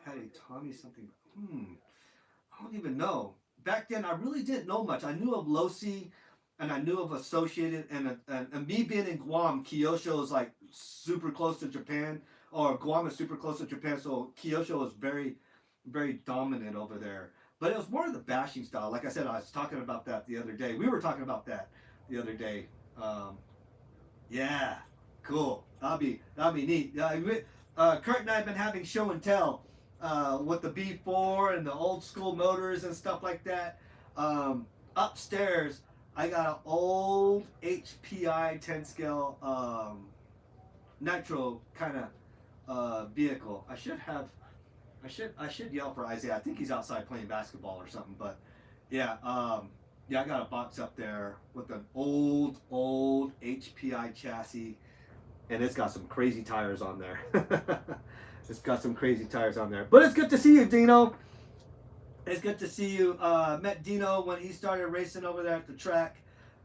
had a Tommy something. I don't even know. Back then, I really didn't know much. I knew of Losi, and I knew of Associated, and me being in Guam, Kyosho is like super close to Japan, or Guam is super close to Japan, so Kyosho is very, very dominant over there. But it was more of the bashing style. Like I said, I was talking about that the other day. We were talking about that the other day. Um, yeah, cool. That'll be neat. Kurt and I have been having show and tell with the B4 and the old school motors and stuff like that. Upstairs, I got an old HPI 10 scale nitro kind of vehicle. I should yell for Isaiah. I think he's outside playing basketball or something. But yeah, yeah, I got a box up there with an old HPI chassis, and it's got some crazy tires on there. It's got some crazy tires on there. But it's good to see you, Dino. It's good to see you. Met Dino when he started racing over there at the track.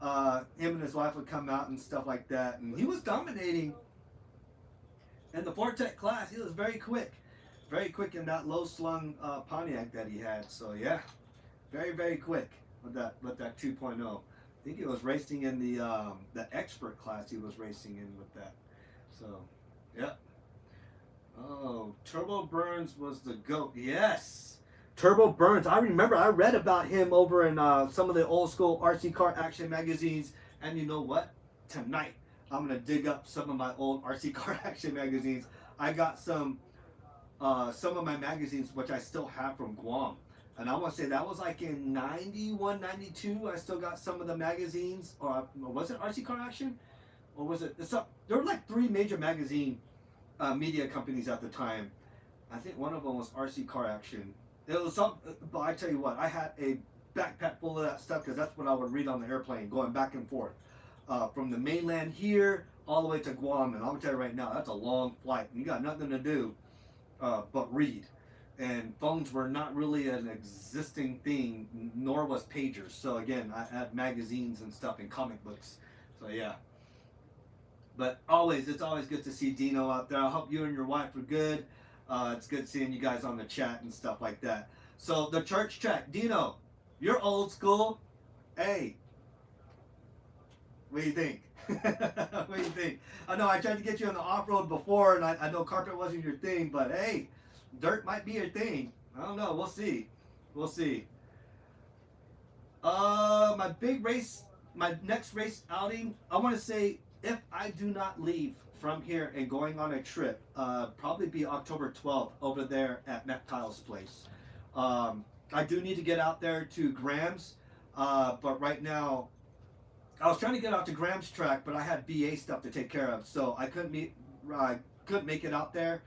Him and his wife would come out and stuff like that, and he was dominating in the Fortec class. He was very quick in that low slung Pontiac that he had. So yeah, very quick with that 2.0. I think he was racing in the expert class. He was racing in with that. So yeah. Oh, Turbo Burns was the GOAT. Yes. Turbo Burns. I remember I read about him over in some of the old school RC car action magazines. And you know what? Tonight, I'm going to dig up some of my old RC car action magazines. I got some of my magazines, which I still have from Guam. And I want to say that was like in 91, 92. I still got some of the magazines. Or was it RC car action? Or was it? There were like three major magazine media companies at the time. I think one of them was RC Car Action. It was some, but I tell you what, I had a backpack full of that stuff because that's what I would read on the airplane, going back and forth from the mainland here all the way to Guam. And I'm gonna tell you right now, that's a long flight. You got nothing to do but read. And phones were not really an existing thing, nor was pagers. So again, I had magazines and stuff and comic books. So yeah. But it's always good to see Dino out there. I hope you and your wife are good. It's good seeing you guys on the chat and stuff like that. So the church track, Dino, you're old school. Hey, what do you think? What do you think? I know I tried to get you on the off-road before, and I know carpet wasn't your thing, but hey, dirt might be your thing. I don't know. We'll see. We'll see. My next race outing, I want to say, if I do not leave from here and going on a trip, probably be October 12th over there at Matt Kyle's place. I do need to get out there to Graham's, but right now I was trying to get out to Graham's track, but I had BA stuff to take care of, so I couldn't make it out there.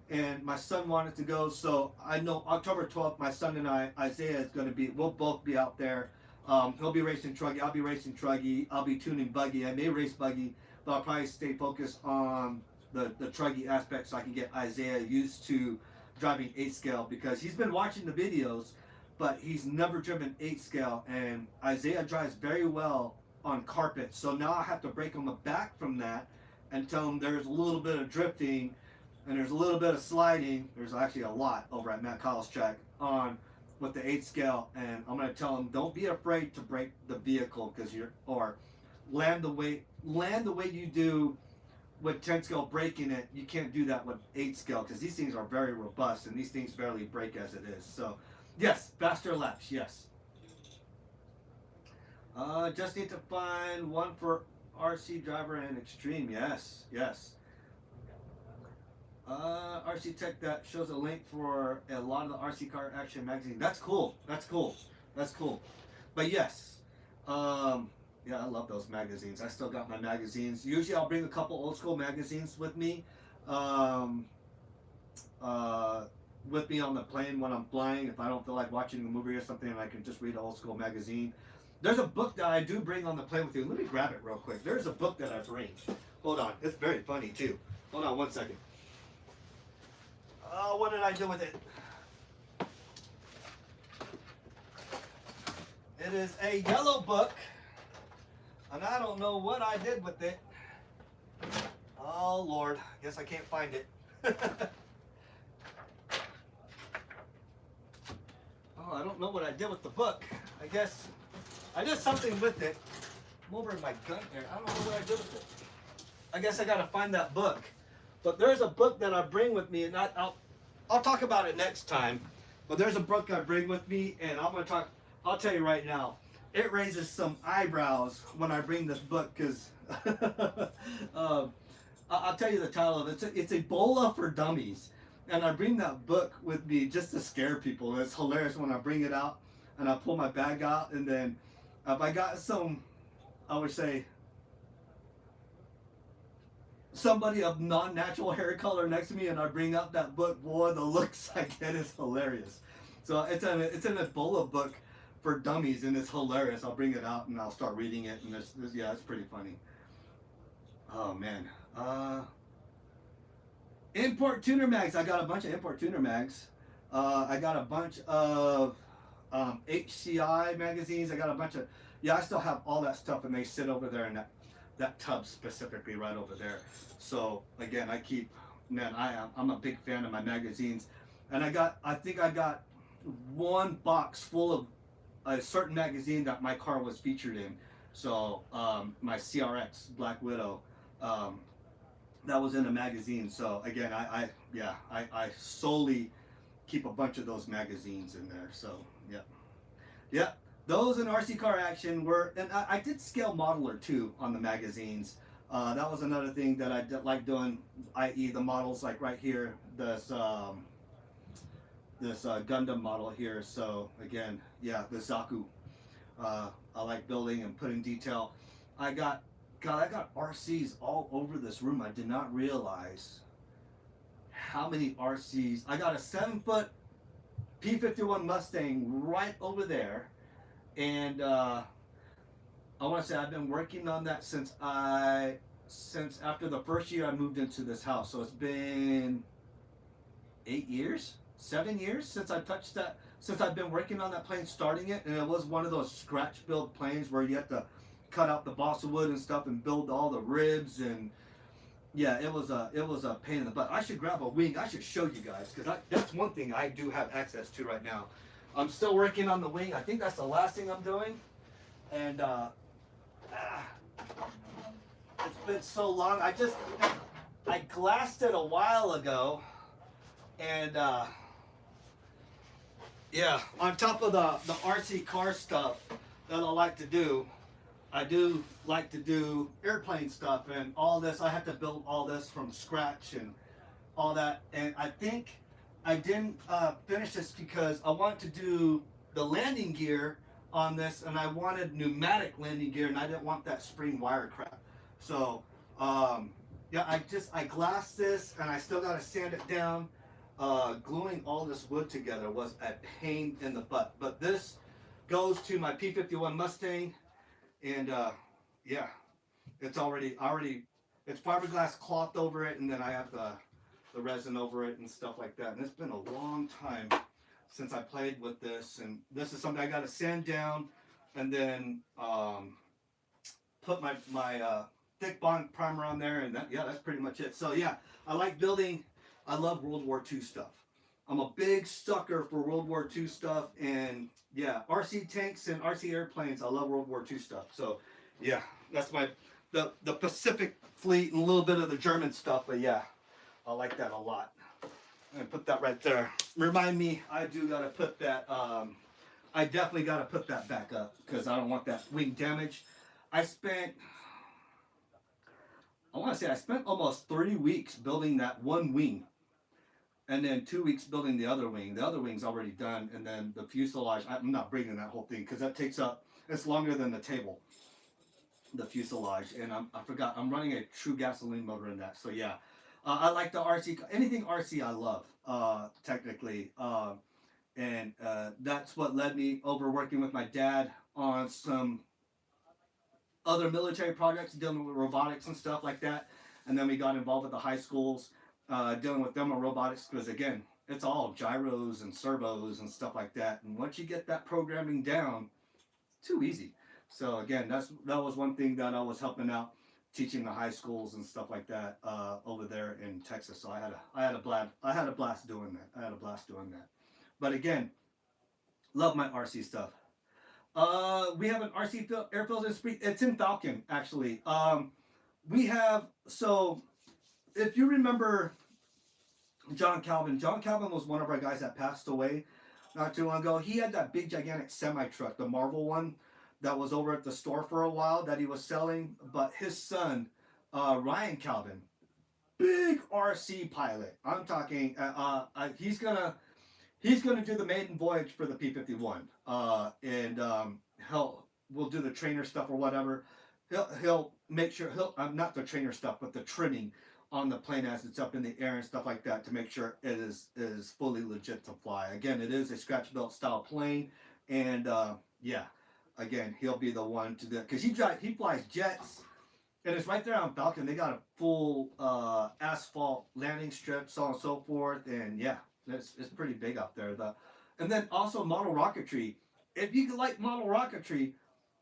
And my son wanted to go, so I know October 12th, my son and I, Isaiah, is going to be. We'll both be out there. He'll be racing truggy. I'll be racing truggy. I'll be tuning buggy. I may race buggy, but I'll probably stay focused on the truggy aspect so I can get Isaiah used to driving 8 scale, because he's been watching the videos, but he's never driven 8 scale, and Isaiah drives very well on carpet. So now I have to break him back from that and tell him there's a little bit of drifting and there's a little bit of sliding. There's actually a lot over at Matt Kyle's track on with the 8 scale, and I'm going to tell him don't be afraid to break the vehicle, because or land the way you do with 10 scale braking it. You can't do that with 8 scale, because these things are very robust and these things barely break as it is. So yes, faster laps, yes. Just need to find one for RC driver and extreme. Yes, yes. RC Tech, that shows a link for a lot of the RC Car Action magazine. That's cool. That's cool. That's cool. But yes, yeah, I love those magazines. I still got my magazines. Usually I'll bring a couple old school magazines with me. With me on the plane when I'm flying. If I don't feel like watching a movie or something, I can just read an old school magazine. There's a book that I do bring on the plane with you. Let me grab it real quick. There's a book that I bring. Hold on. It's very funny too. Hold on one second. Oh, what did I do with it? It is a yellow book, and I don't know what I did with it. Oh, Lord. Guess I can't find it. Oh, I don't know what I did with the book. I guess I did something with it. I'm over in my gun there. I don't know what I did with it. I guess I got to find that book. But there's a book that I bring with me, and I'll talk about it next time. But there's a book I bring with me, and I'll tell you right now, it raises some eyebrows when I bring this book, because I'll tell you the title of it. It's Ebola for Dummies. And I bring that book with me just to scare people. It's hilarious when I bring it out and I pull my bag out, and then if I got I would say, somebody of non-natural hair color next to me, and I bring out that book, boy, the looks I get is hilarious. So it's an Ebola book for dummies, and it's hilarious. I'll bring it out and I'll start reading it, and yeah, it's pretty funny. Oh man. Import tuner mags. I got a bunch of import tuner mags. I got a bunch of HCI magazines. I got a bunch of, I still have all that stuff, and they sit over there in that tub specifically right over there. So again, I'm a big fan of my magazines, and I think I got one box full of a certain magazine that my car was featured in. So my CRX Black Widow, that was in a magazine. So again, I solely keep a bunch of those magazines in there. So yeah. Those in RC Car Action were, and I did scale modeler too on the magazines. That was another thing that I like doing, i.e. the models like right here, this Gundam model here. So again, yeah, the Zaku. I like building and putting detail. I got RCs all over this room. I did not realize how many RCs. I got a 7-foot P51 Mustang right over there. And I want to say I've been working on that since after the first year I moved into this house. So it's been 7 years since I touched that, since I've been working on that plane, starting it. And it was one of those scratch build planes where you have to cut out the balsa wood and stuff and build all the ribs, and yeah, it was a pain in the butt. I should grab a wing. I should show you guys, because that's one thing I do have access to right now. I'm still working on the wing. I think that's the last thing I'm doing. And it's been so long. I glassed it a while ago. And yeah, on top of the RC car stuff that I like to do, I do like to do airplane stuff and all this. I have to build all this from scratch and all that. And I think I didn't finish this because I want to do the landing gear on this, and I wanted pneumatic landing gear, and I didn't want that spring wire crap. So yeah, I glassed this, and I still got to sand it down. Gluing all this wood together was a pain in the butt. But this goes to my P51 Mustang, and yeah, it's already it's fiberglass cloth over it, and then I have the resin over it and stuff like that. And it's been a long time since I played with this, and this is something I got to sand down, and then put my thick bond primer on there, and that, yeah, that's pretty much it. So yeah, I like building. I love World War II stuff. I'm a big sucker for World War II stuff, and yeah, RC tanks and RC airplanes. I love World War II stuff. So yeah, that's the Pacific Fleet and a little bit of the German stuff. But yeah, I like that a lot. I'm gonna put that right there. Remind me, I do gotta put that. I definitely gotta put that back up because I don't want that wing damage. I want to say I spent almost 3 weeks building that one wing, and then 2 weeks building the other wing. The other wing's already done, and then the fuselage. I'm not bringing that whole thing because that takes up. It's longer than the table. The fuselage, and I forgot. I'm running a true gasoline motor in that. So yeah, I like the RC. Anything RC, I love. Technically, and that's what led me over working with my dad on some other military projects dealing with robotics and stuff like that. And then we got involved with the high schools, dealing with them on robotics because, again, it's all gyros and servos and stuff like that. And once you get that programming down, it's too easy. So again, that was one thing that I was helping out, teaching the high schools and stuff like that over there in Texas. So I had a blast doing that. But again, love my RC stuff. We have an RC airfield in Spring. It's in Falcon, actually. We have, so if you remember John Calvin was one of our guys that passed away not too long ago. He had that big gigantic semi truck, the Marvel one, that was over at the store for a while that he was selling. But his son, Ryan Calvin, big RC pilot. I'm talking, he's gonna do the maiden voyage for the P51, and we'll do the trainer stuff or whatever. He'll make sure not the trainer stuff, but the trimming on the plane as it's up in the air and stuff like that to make sure it is fully legit to fly. Again, it is a scratch built style plane, and yeah, again, he'll be the one to do it because he flies jets. And it's right there on Falcon. They got a full asphalt landing strip, so on and so forth. And yeah, it's pretty big up there. And then also model rocketry. If you like model rocketry,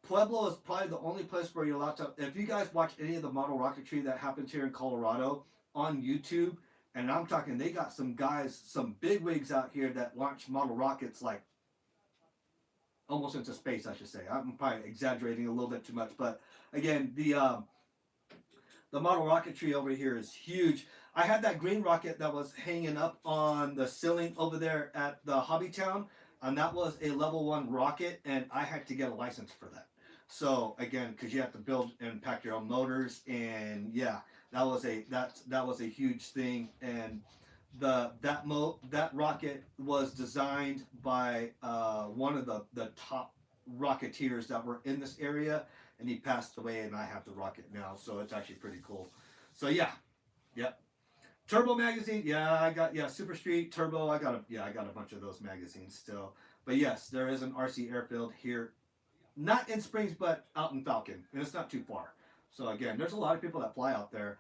Pueblo is probably the only place where you're allowed to. If you guys watch any of the model rocketry that happens here in Colorado on YouTube, and I'm talking, they got some guys, some big wigs out here that launch model rockets like almost into space, I should say. I'm probably exaggerating a little bit too much, but again, the model rocketry over here is huge. I had that green rocket that was hanging up on the ceiling over there at the Hobby Town, and that was a level 1 rocket, and I had to get a license for that. So again, because you have to build and pack your own motors, and yeah, that was a huge thing. And that rocket was designed by one of the top rocketeers that were in this area, and he passed away, and I have the rocket now, so it's actually pretty cool. So yeah, yep. Turbo magazine, yeah, I got Super Street Turbo. I got a bunch of those magazines still. But yes, there is an RC airfield here, not in Springs, but out in Falcon, and it's not too far. So again, there's a lot of people that fly out there.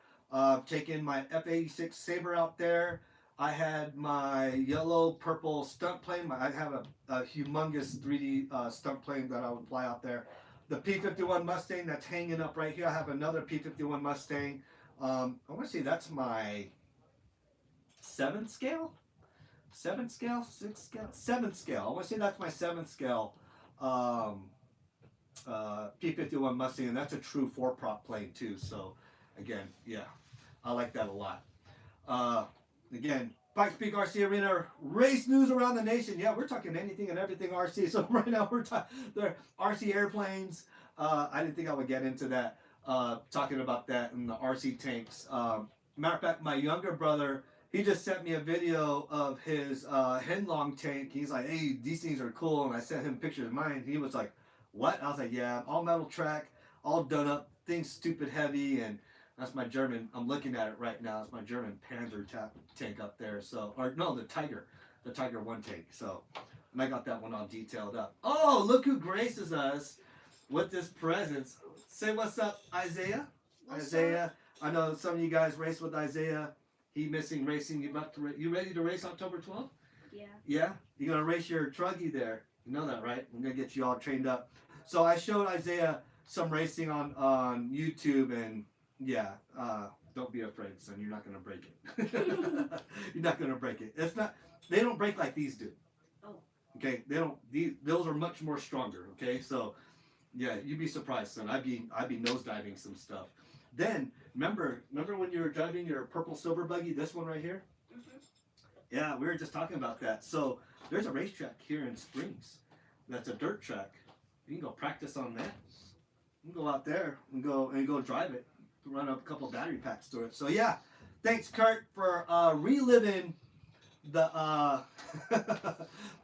Taking my F-86 Sabre out there. I had my yellow purple stunt plane. I have a humongous 3D stunt plane that I would fly out there. The P51 Mustang that's hanging up right here. I have another P51 Mustang. I want to say that's my 7th scale? 6th scale? Seventh scale. I want to say that's my 7th scale P51 Mustang, and that's a true 4-prop plane too. So again, yeah, I like that a lot. Again, Pikes Peak RC Arena race news around the nation. Yeah, we're talking anything and everything RC. So right now we're talking the RC airplanes. I didn't think I would get into that, talking about that and the RC tanks. Matter of fact, my younger brother, he just sent me a video of his headlong tank. He's like, hey, these things are cool. And I sent him pictures of mine. He was like, what? I was like, yeah, all metal track, all done up, things stupid heavy. And that's my German. I'm looking at it right now. It's my German Panzer tank up there. So, or no, the Tiger 1 tank. So, and I got that one all detailed up. Oh, look who graces us with this presence. Say what's up, Isaiah. Isaiah. I know some of you guys race with Isaiah. He missing racing. You ready to race October 12th? Yeah. Yeah? You're going to race your truggy there. You know that, right? I'm going to get you all trained up. So I showed Isaiah some racing on YouTube, and yeah, don't be afraid, son. You're not going to break it. You're not going to break it. It's not. They don't break like these do. Oh. Okay? They don't. Those are much more stronger. Okay? So yeah, you'd be surprised, son. I'd be nosediving some stuff. Then remember when you were driving your purple silver buggy, this one right here? Mm-hmm. Yeah, we were just talking about that. So there's a racetrack here in Springs. That's a dirt track. You can go practice on that. You can go out there and go drive it. Run up a couple battery packs to it. So yeah, thanks Kurt for reliving the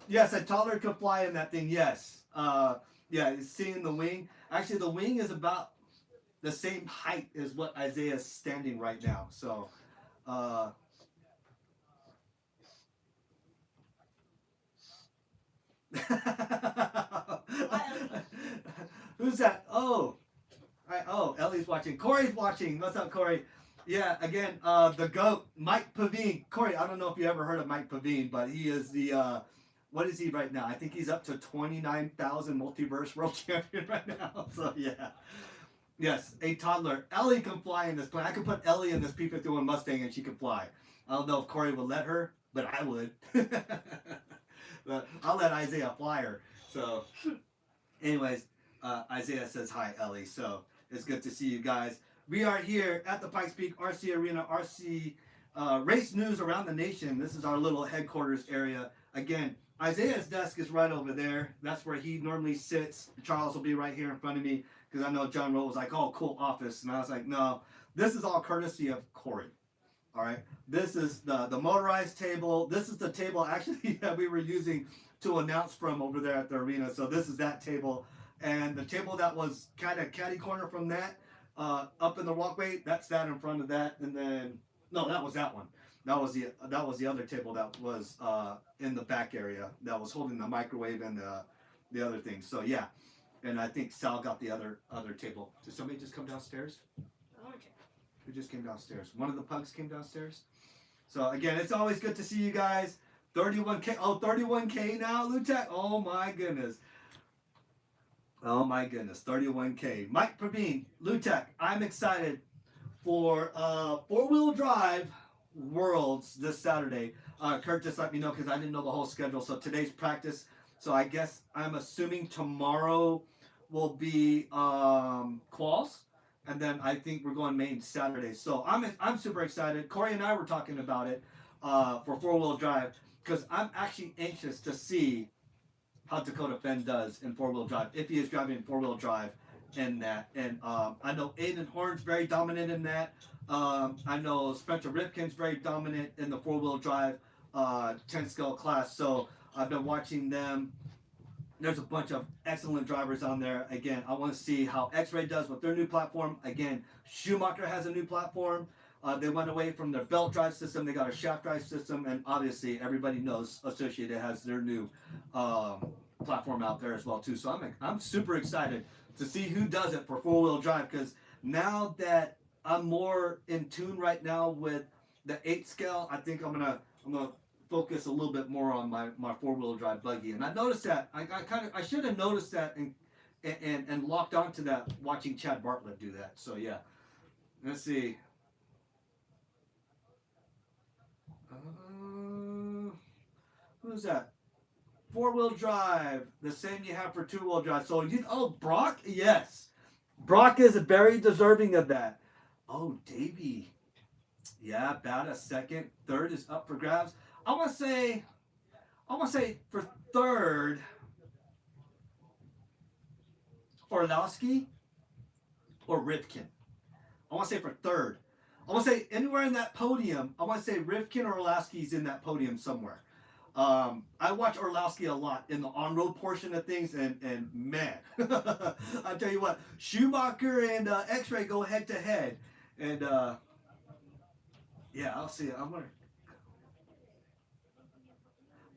yes, a toddler could fly in that thing. Yes. Yeah, seeing the wing. Actually, the wing is about the same height as what Isaiah is standing right now. So, who's that? Oh, Ellie's watching. Corey's watching. What's up, Corey? Yeah, again, the GOAT, Mike Pavine. Corey, I don't know if you ever heard of Mike Pavine, but he is the, what is he right now? I think he's up to 29,000 multiverse world champion right now. So, yeah. Yes, a toddler. Ellie can fly in this plane. I could put Ellie in this P-51 Mustang and she can fly. I don't know if Corey would let her, but I would. But I'll let Isaiah fly her. So, anyways, Isaiah says hi, Ellie. So, it's good to see you guys. We are here at the Pikes Peak RC Arena, RC race news around the nation. This is our little headquarters area. Again, Isaiah's desk is right over there. That's where he normally sits. Charles will be right here in front of me. Because I know John Rowe was like, oh, cool office. And I was like, no, this is all courtesy of Corey. All right. This is the motorized table. This is the table actually that we were using to announce from over there at the arena. So this is that table. And the table that was kind of catty corner from that, up in the walkway, that's that in front of that. And then, no, that was that one. That was the other table that was in the back area that was holding the microwave and the other things. So yeah. And I think Sal got the other table. Did somebody just come downstairs? Who just came downstairs? One of the pugs came downstairs. So again, it's always good to see you guys. 31K. Oh, 31K now, Lutek. Oh my goodness. Oh my goodness. 31K. Mike Praveen, Lutek. I'm excited for four-wheel drive Worlds this Saturday. Kurt just let me know because I didn't know the whole schedule. So today's practice. So I guess I'm assuming tomorrow will be quals, and then I think we're going main Saturday. So I'm super excited. Corey and I were talking about it for four-wheel drive because I'm actually anxious to see how Dakota Fenn does in four-wheel drive if he is driving four-wheel drive in that. And I know Aiden Horn's very dominant in that. I know Spencer Ripken's very dominant in the four-wheel drive 10-scale class. So I've been watching them. There's a bunch of excellent drivers on there. Again, I want to see how X-Ray does with their new platform. Again, Schumacher has a new platform. They went away from their belt drive system. They got a shaft drive system. And obviously, everybody knows Associated has their new platform out there as well, too. So I'm super excited to see who does it for four-wheel drive. Because now that I'm more in tune right now with the 8-scale, I think I'm gonna focus a little bit more on my four-wheel drive buggy. And I noticed that I should have noticed that and locked onto that watching Chad Bartlett do that. So yeah, let's see. Who's that? Four-wheel drive, the same you have for two-wheel drive. So Brock, yes, Brock is very deserving of that. Oh, Davey, yeah, about a second. Third is up for grabs. I want to say for third, Orlowski or Ripken. I want to say for third. I want to say anywhere in that podium. I want to say Rivkin or Orlowski's in that podium somewhere. I watch Orlowski a lot in the on-road portion of things, and man, I tell you what, Schumacher and X-Ray go head to head, and yeah, I'll see. I'm gonna.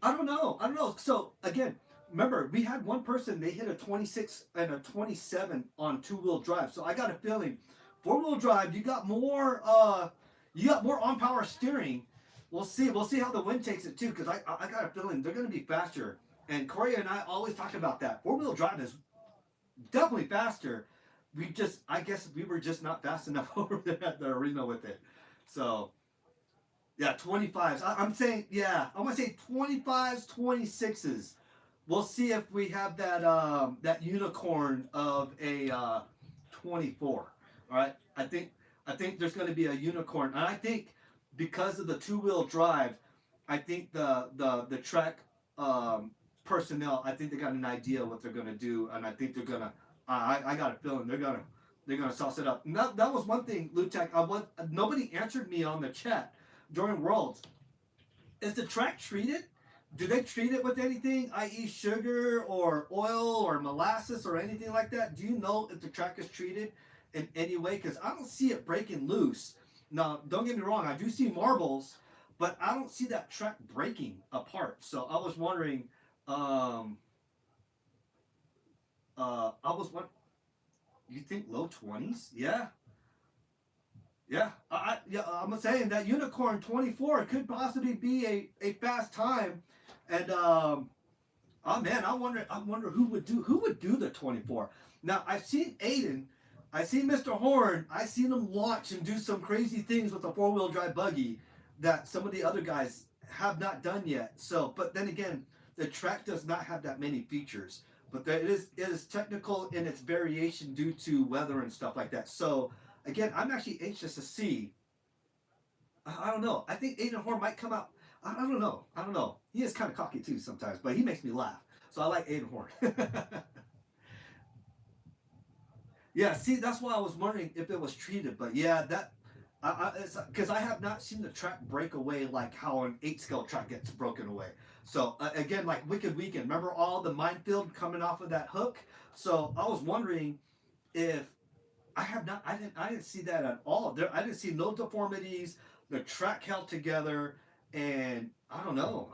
I don't know. I don't know. So again, remember we had one person they hit a 26 and a 27 on two-wheel drive. So I got a feeling, four-wheel drive, you got more on-power steering. We'll see. We'll see how the wind takes it too, because I got a feeling they're going to be faster. And Corey and I always talk about that. Four-wheel drive is definitely faster. I guess we were just not fast enough over there at the arena with it. So yeah, 25s. I'm saying, yeah, I'm gonna say 25s, 26s. We'll see if we have that unicorn of a 24. All right, I think there's going to be a unicorn, and I think because of the two-wheel drive, I think the track personnel, I think they got an idea what they're going to do, and I think they're gonna. I got a feeling they're gonna sauce it up. And that was one thing, Lutek. Nobody answered me on the chat during Worlds. Is the track treated? Do they treat it with anything, i.e., sugar or oil or molasses or anything like that? Do you know if the track is treated in any way? Because I don't see it breaking loose. Now, don't get me wrong, I do see marbles, but I don't see that track breaking apart. So I was wondering, you think low 20s? Yeah. Yeah, I'm saying that Unicorn 24 could possibly be a fast time, and oh man, I wonder who would do the 24. Now I've seen Aiden, I've seen Mr. Horn, I've seen him launch and do some crazy things with a 4-wheel drive buggy that some of the other guys have not done yet. So, but then again, the track does not have that many features, but it is technical in its variation due to weather and stuff like that. So again, I'm actually anxious to see. I don't know. I think Aiden Horn might come out. I don't know. I don't know. He is kind of cocky too sometimes, but he makes me laugh. So I like Aiden Horn. Yeah, see, that's why I was wondering if it was treated. But yeah, it's because I have not seen the track break away like how an 8 scale track gets broken away. So again, like Wicked Weekend, remember all the minefield coming off of that hook? So I was wondering if I didn't see that at all. I didn't see no deformities. The track held together, and I don't know.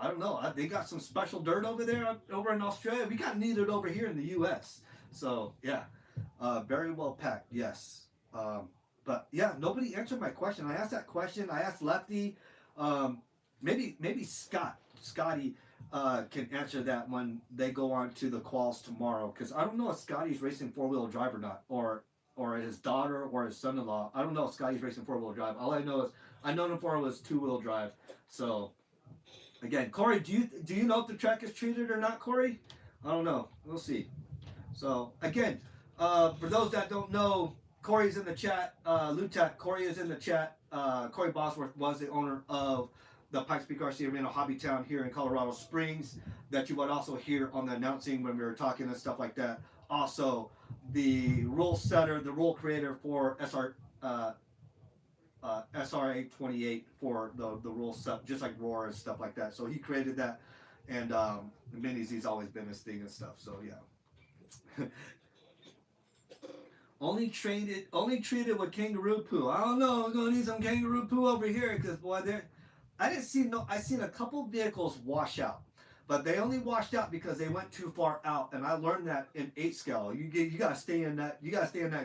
They got some special dirt over there, over in Australia. We got needed over here in the U.S. So yeah, very well packed. Yes, but yeah, nobody answered my question. I asked that question. I asked Lefty. Maybe Scotty can answer that when they go on to the quals tomorrow. Because I don't know if Scotty's racing 4-wheel drive or not, or his daughter or his son-in-law. I don't know if Scotty's racing 4-wheel drive. All I know is I know him for was 2-wheel drive. So again, Corey, do you know if the track is treated or not, Corey? I don't know. We'll see. So again, for those that don't know, Corey's in the chat. Lutak, Corey is in the chat. Corey Bosworth was the owner of the Pikes Peak RC Arena Hobby Town here in Colorado Springs, that you would also hear on the announcing when we were talking and stuff like that. Also, the rule setter, the rule creator for SRA 28 for the rule set, just like Roar and stuff like that. So he created that, and minis, he's always been his thing and stuff. So yeah. Only treated with kangaroo poo. I don't know. We're gonna need some kangaroo poo over here, because boy, I seen a couple vehicles wash out, but they only washed out because they went too far out. And I learned that in 8 scale. You gotta stay in that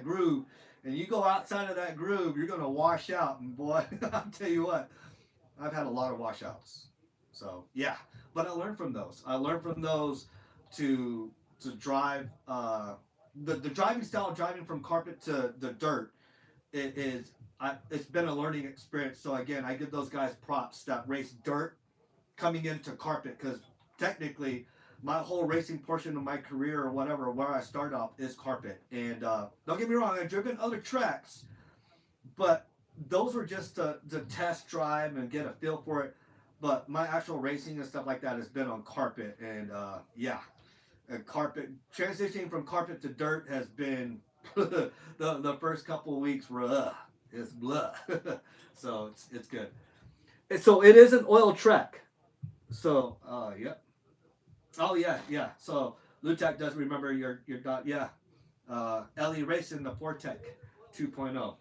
groove, and you go outside of that groove, you're gonna wash out. And boy, I'll tell you what, I've had a lot of washouts. So yeah, but I learned from those. To drive. The driving style, driving from carpet to the dirt, it's been a learning experience. So again, I give those guys props that race dirt coming into carpet, because technically my whole racing portion of my career or whatever, where I start off, is carpet. And don't get me wrong, I've driven other tracks, but those were just to test drive and get a feel for it. But my actual racing and stuff like that has been on carpet. And yeah, carpet, transitioning from carpet to dirt has been the first couple of weeks were It's blah. So it's good. So it is an oil track. So yeah. Oh yeah, yeah. So Lutak does remember your dot. Yeah. Ellie racing the Fortec 2.0.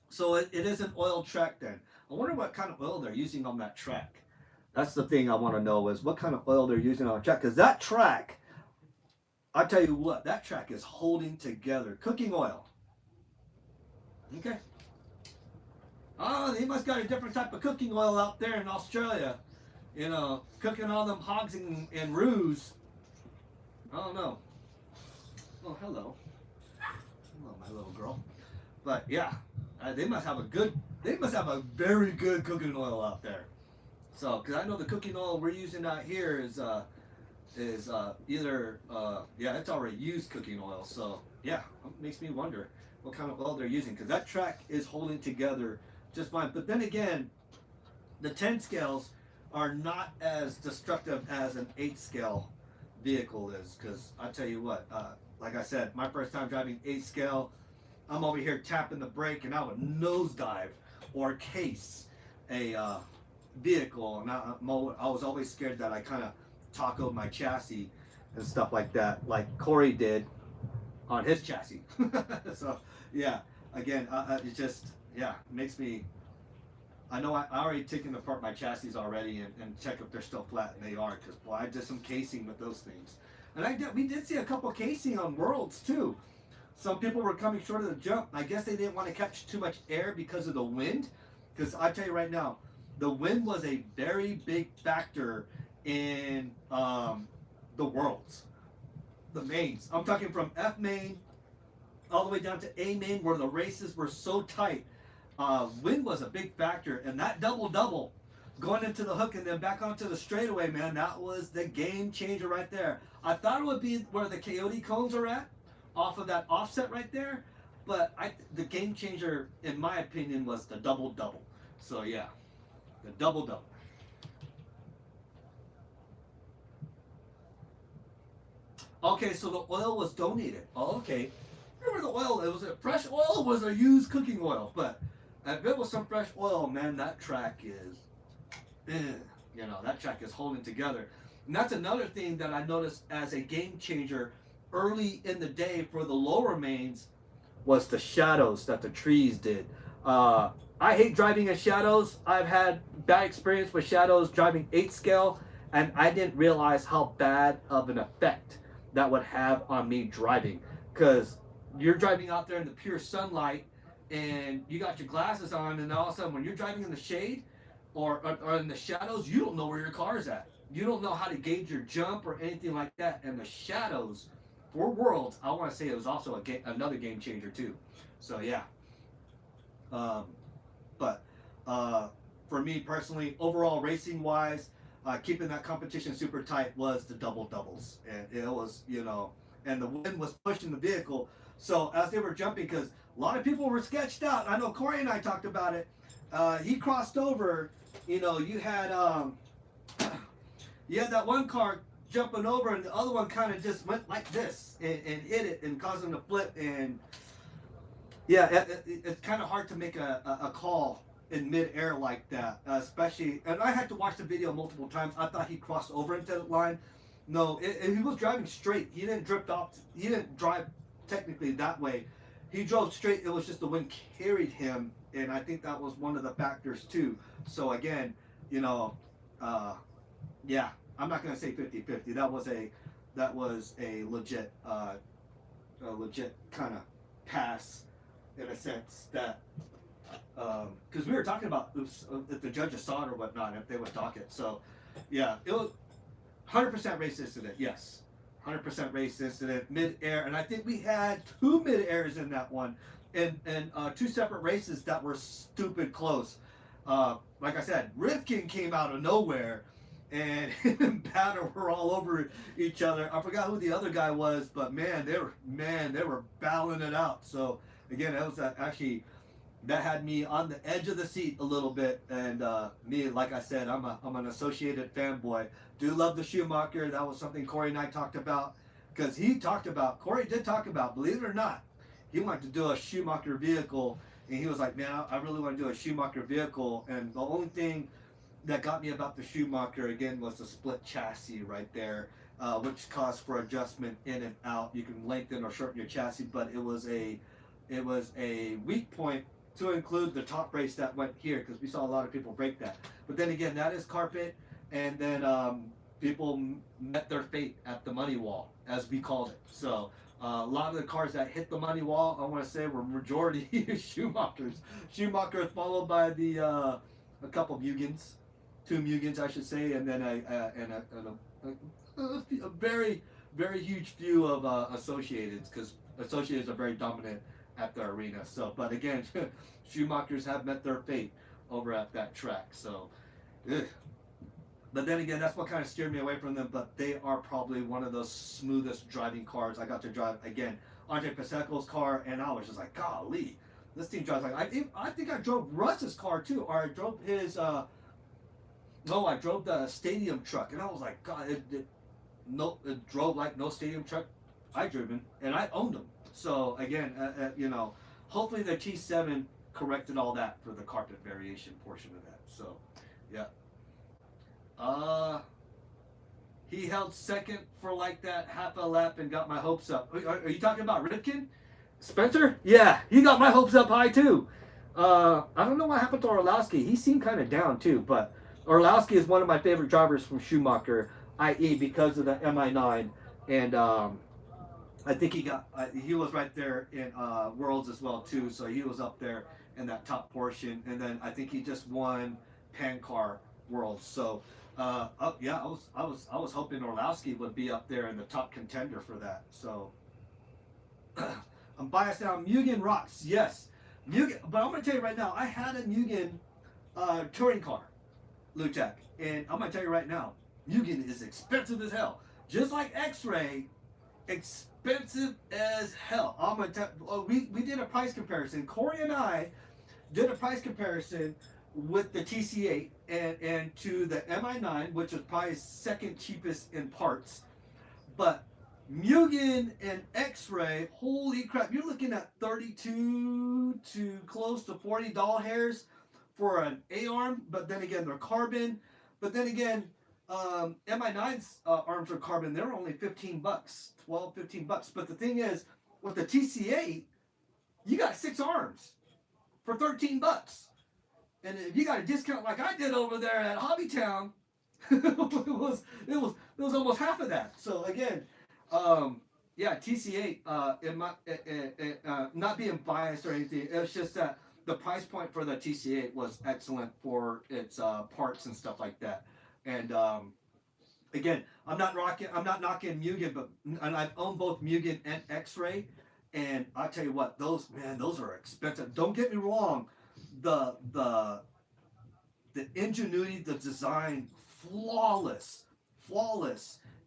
So it is an oil track then. I wonder what kind of oil they're using on that track. That's the thing I want to know is what kind of oil they're using on the track. Because that track, I tell you what, that track is holding together. Cooking oil. Okay. Oh, they must got a different type of cooking oil out there in Australia. You know, cooking all them hogs and roos. I don't know. Oh, hello. Hello, my little girl. But yeah, they must have a very good cooking oil out there. So, because I know the cooking oil we're using out here is either yeah, it's already used cooking oil. So yeah, it makes me wonder what kind of oil they're using because that track is holding together just fine. But then again, the 10 scales are not as destructive as an 8 scale vehicle is because I tell you what, like I said, my first time driving 8 scale, I'm over here tapping the brake and I would nosedive or case a vehicle, and I was always scared that I kind of tacoed my chassis and stuff like that, like Corey did on his chassis. So yeah, again, it just yeah makes me. I know I already taken apart my chassis already and check if they're still flat, and they are because boy, I did some casing with those things, and we did see a couple casing on Worlds too. Some people were coming short of the jump. I guess they didn't want to catch too much air because of the wind. Because I tell you right now, the wind was a very big factor in the Worlds, the mains. I'm talking from F main all the way down to A main, where the races were so tight. Wind was a big factor, and that double going into the hook and then back onto the straightaway, man, that was the game changer right there. I thought it would be where the Coyote cones are at, off of that offset right there, but the game changer, in my opinion, was the double. So yeah, the double. Okay, so the oil was donated. Oh, okay. Remember the oil? It was a fresh oil. Or was a used cooking oil, but if it was some fresh oil, man, that track is, you know, that track is holding together. And that's another thing that I noticed as a game changer early in the day for the lower mains was the shadows that the trees did. I hate driving in shadows. I've had bad experience with shadows driving 8 scale, and I didn't realize how bad of an effect that would have on me driving. Because you're driving out there in the pure sunlight, and you got your glasses on, and all of a sudden when you're driving in the shade or in the shadows, you don't know where your car is at. You don't know how to gauge your jump or anything like that. And the shadows for Worlds, I want to say it was also another game changer too. So yeah. But for me personally, overall racing wise, keeping that competition super tight was the doubles, and it was, you know, and the wind was pushing the vehicle. So as they were jumping, because a lot of people were sketched out. I know Corey and I talked about it. He crossed over. You know, you had that one car jumping over, and the other one kind of just went like this and hit it and caused him to flip. And yeah, it's kind of hard to make a call in midair like that, especially. And I had to watch the video multiple times. I thought he crossed over into the line. No, he was driving straight. He didn't drift off. He didn't drive technically that way. He drove straight. It was just the wind carried him, and I think that was one of the factors too. So again, you know, yeah, I'm not gonna say 50-50. That was a legit kind of pass in a sense that because we were talking about if the judges saw it or whatnot, if they would dock it. So yeah, it was 100% race incident. Yes, 100% race incident mid-air, and I think we had 2 mid-airs in that one, and 2 separate races that were stupid close. Like I said, Rifkin came out of nowhere, and him and Batter were all over each other. I forgot who the other guy was, but man, they were battling it out. So again, that was actually. That had me on the edge of the seat a little bit, and me, like I said, I'm an Associated fanboy. Do love the Schumacher. That was something Corey and I talked about, because Corey did talk about, believe it or not, he wanted to do a Schumacher vehicle and he was like, man, I really want to do a Schumacher vehicle, and the only thing that got me about the Schumacher again was the split chassis right there, which caused for adjustment in and out. You can lengthen or shorten your chassis, but it was a weak point to include the top brace that went here because we saw a lot of people break that. But then again, that is carpet, and then people met their fate at the money wall, as we called it. So. A lot of the cars that hit the money wall, I want to say, were majority Schumachers. Schumacher followed by the a couple Mugens, two Mugens, I should say, and then a very very huge few of Associateds, because Associateds are very dominant at the arena. So, but again, Schumachers have met their fate over at that track. So, ugh. But then again, that's what kind of steered me away from them. But they are probably one of the smoothest driving cars. I got to drive, again, Andre Paseco's car, and I was just like, golly, this team drives like, I think I drove Russ's car too, or I drove his, no, I drove the stadium truck, and I was like, God, it drove like no stadium truck I've driven, and I owned them. So again, you know, hopefully the T7 corrected all that for the carpet variation portion of that. So, yeah. He held second for like that half a lap and got my hopes up. Are you talking about Rivkin? Spencer? Yeah, he got my hopes up high too. I don't know what happened to Orlowski. He seemed kind of down too, but Orlowski is one of my favorite drivers from Schumacher, i.e. because of the MI9. And I think he was right there in Worlds as well too, so he was up there in that top portion. And then I think he just won Pancar Worlds. So yeah, I was hoping Orlowski would be up there in the top contender for that. So I'm biased now. Mugen rocks, yes. Mugen, but I'm gonna tell you right now, I had a Mugen touring car, Lutek, and I'm gonna tell you right now, Mugen is expensive as hell. Just like X-Ray, expensive as hell. I'm gonna tell. We did a price comparison. Corey and I did a price comparison with the TC8 and to the MI9, which is probably second cheapest in parts. But Mugen and X-Ray, holy crap, you're looking at 32 to close to 40 doll hairs for an A-arm, but then again, they're carbon. But then again, MI9's arms are carbon. They're only 15 bucks, 12, 15 bucks. But the thing is, with the TC8, you got 6 arms for 13 bucks. And if you got a discount like I did over there at Hobbytown, it was almost half of that. So again, yeah, TC8. Not being biased or anything, it's just that the price point for the TC8 was excellent for its parts and stuff like that. And again, I'm not knocking Mugen, but and I've owned both Mugen and X-Ray, and I'll tell you what, those are expensive. Don't get me wrong. The ingenuity, the design, flawless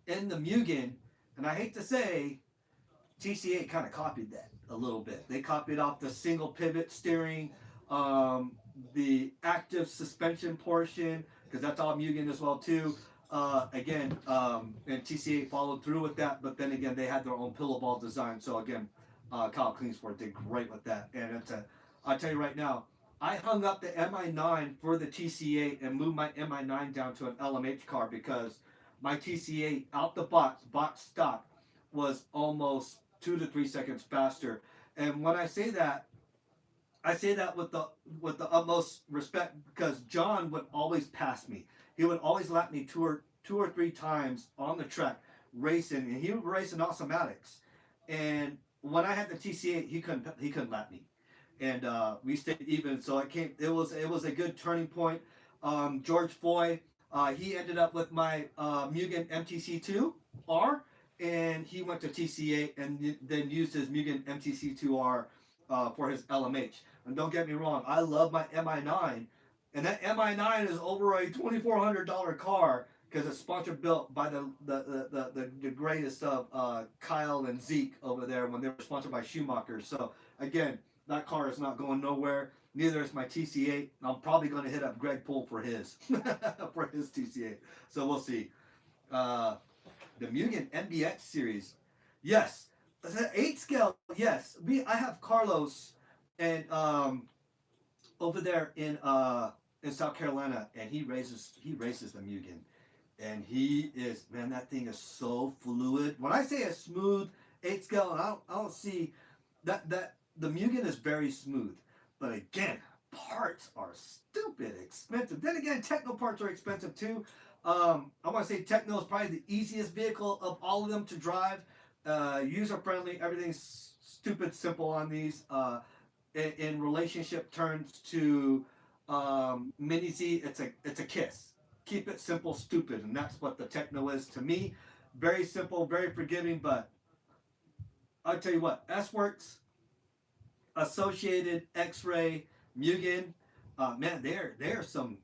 in the Mugen, and I hate to say, TC8 kind of copied that a little bit. They copied off the single pivot steering, the active suspension portion, because that's all Mugen as well too. Again, and TC8 followed through with that, but then again, they had their own pillow ball design. So again, Kyle Klingsport did great with that, and I'll tell you right now, I hung up the MI9 for the TC8 and moved my MI9 down to an LMH car because my TC8 out the box stock was almost 2 to 3 seconds faster. And when I say that with the utmost respect, because John would always pass me. He would always lap me two or three times on the track racing, and he would race in automatics. And when I had the TC8, he couldn't lap me. And we stayed even, so it was a good turning point. George Foy, he ended up with my Mugen MTC2R, and he went to TC8 and then used his Mugen MTC2R for his LMH. And don't get me wrong, I love my MI9, and that MI9 is over a $2,400 car because it's sponsor built by the greatest of Kyle and Zeke over there when they were sponsored by Schumacher. So again, that car is not going nowhere. Neither is my TC8. I'm probably going to hit up Greg Poole for his for his TC8. So we'll see. The Mugen MBX series, yes. The 8 scale, yes. I have Carlos, and over there in South Carolina, and he races the Mugen, and he is, man, that thing is so fluid. When I say a smooth 8 scale, I don't see that the Mugen is very smooth, but again, parts are stupid expensive. Then again, techno parts are expensive too. I want to say techno is probably the easiest vehicle of all of them to drive. User friendly, everything's stupid simple on these. In relationship terms to Mini Z, it's a kiss. Keep it simple, stupid, and that's what the techno is to me. Very simple, very forgiving, but I'll tell you what, S Works, Associated, X-Ray, Mugen, man, there's some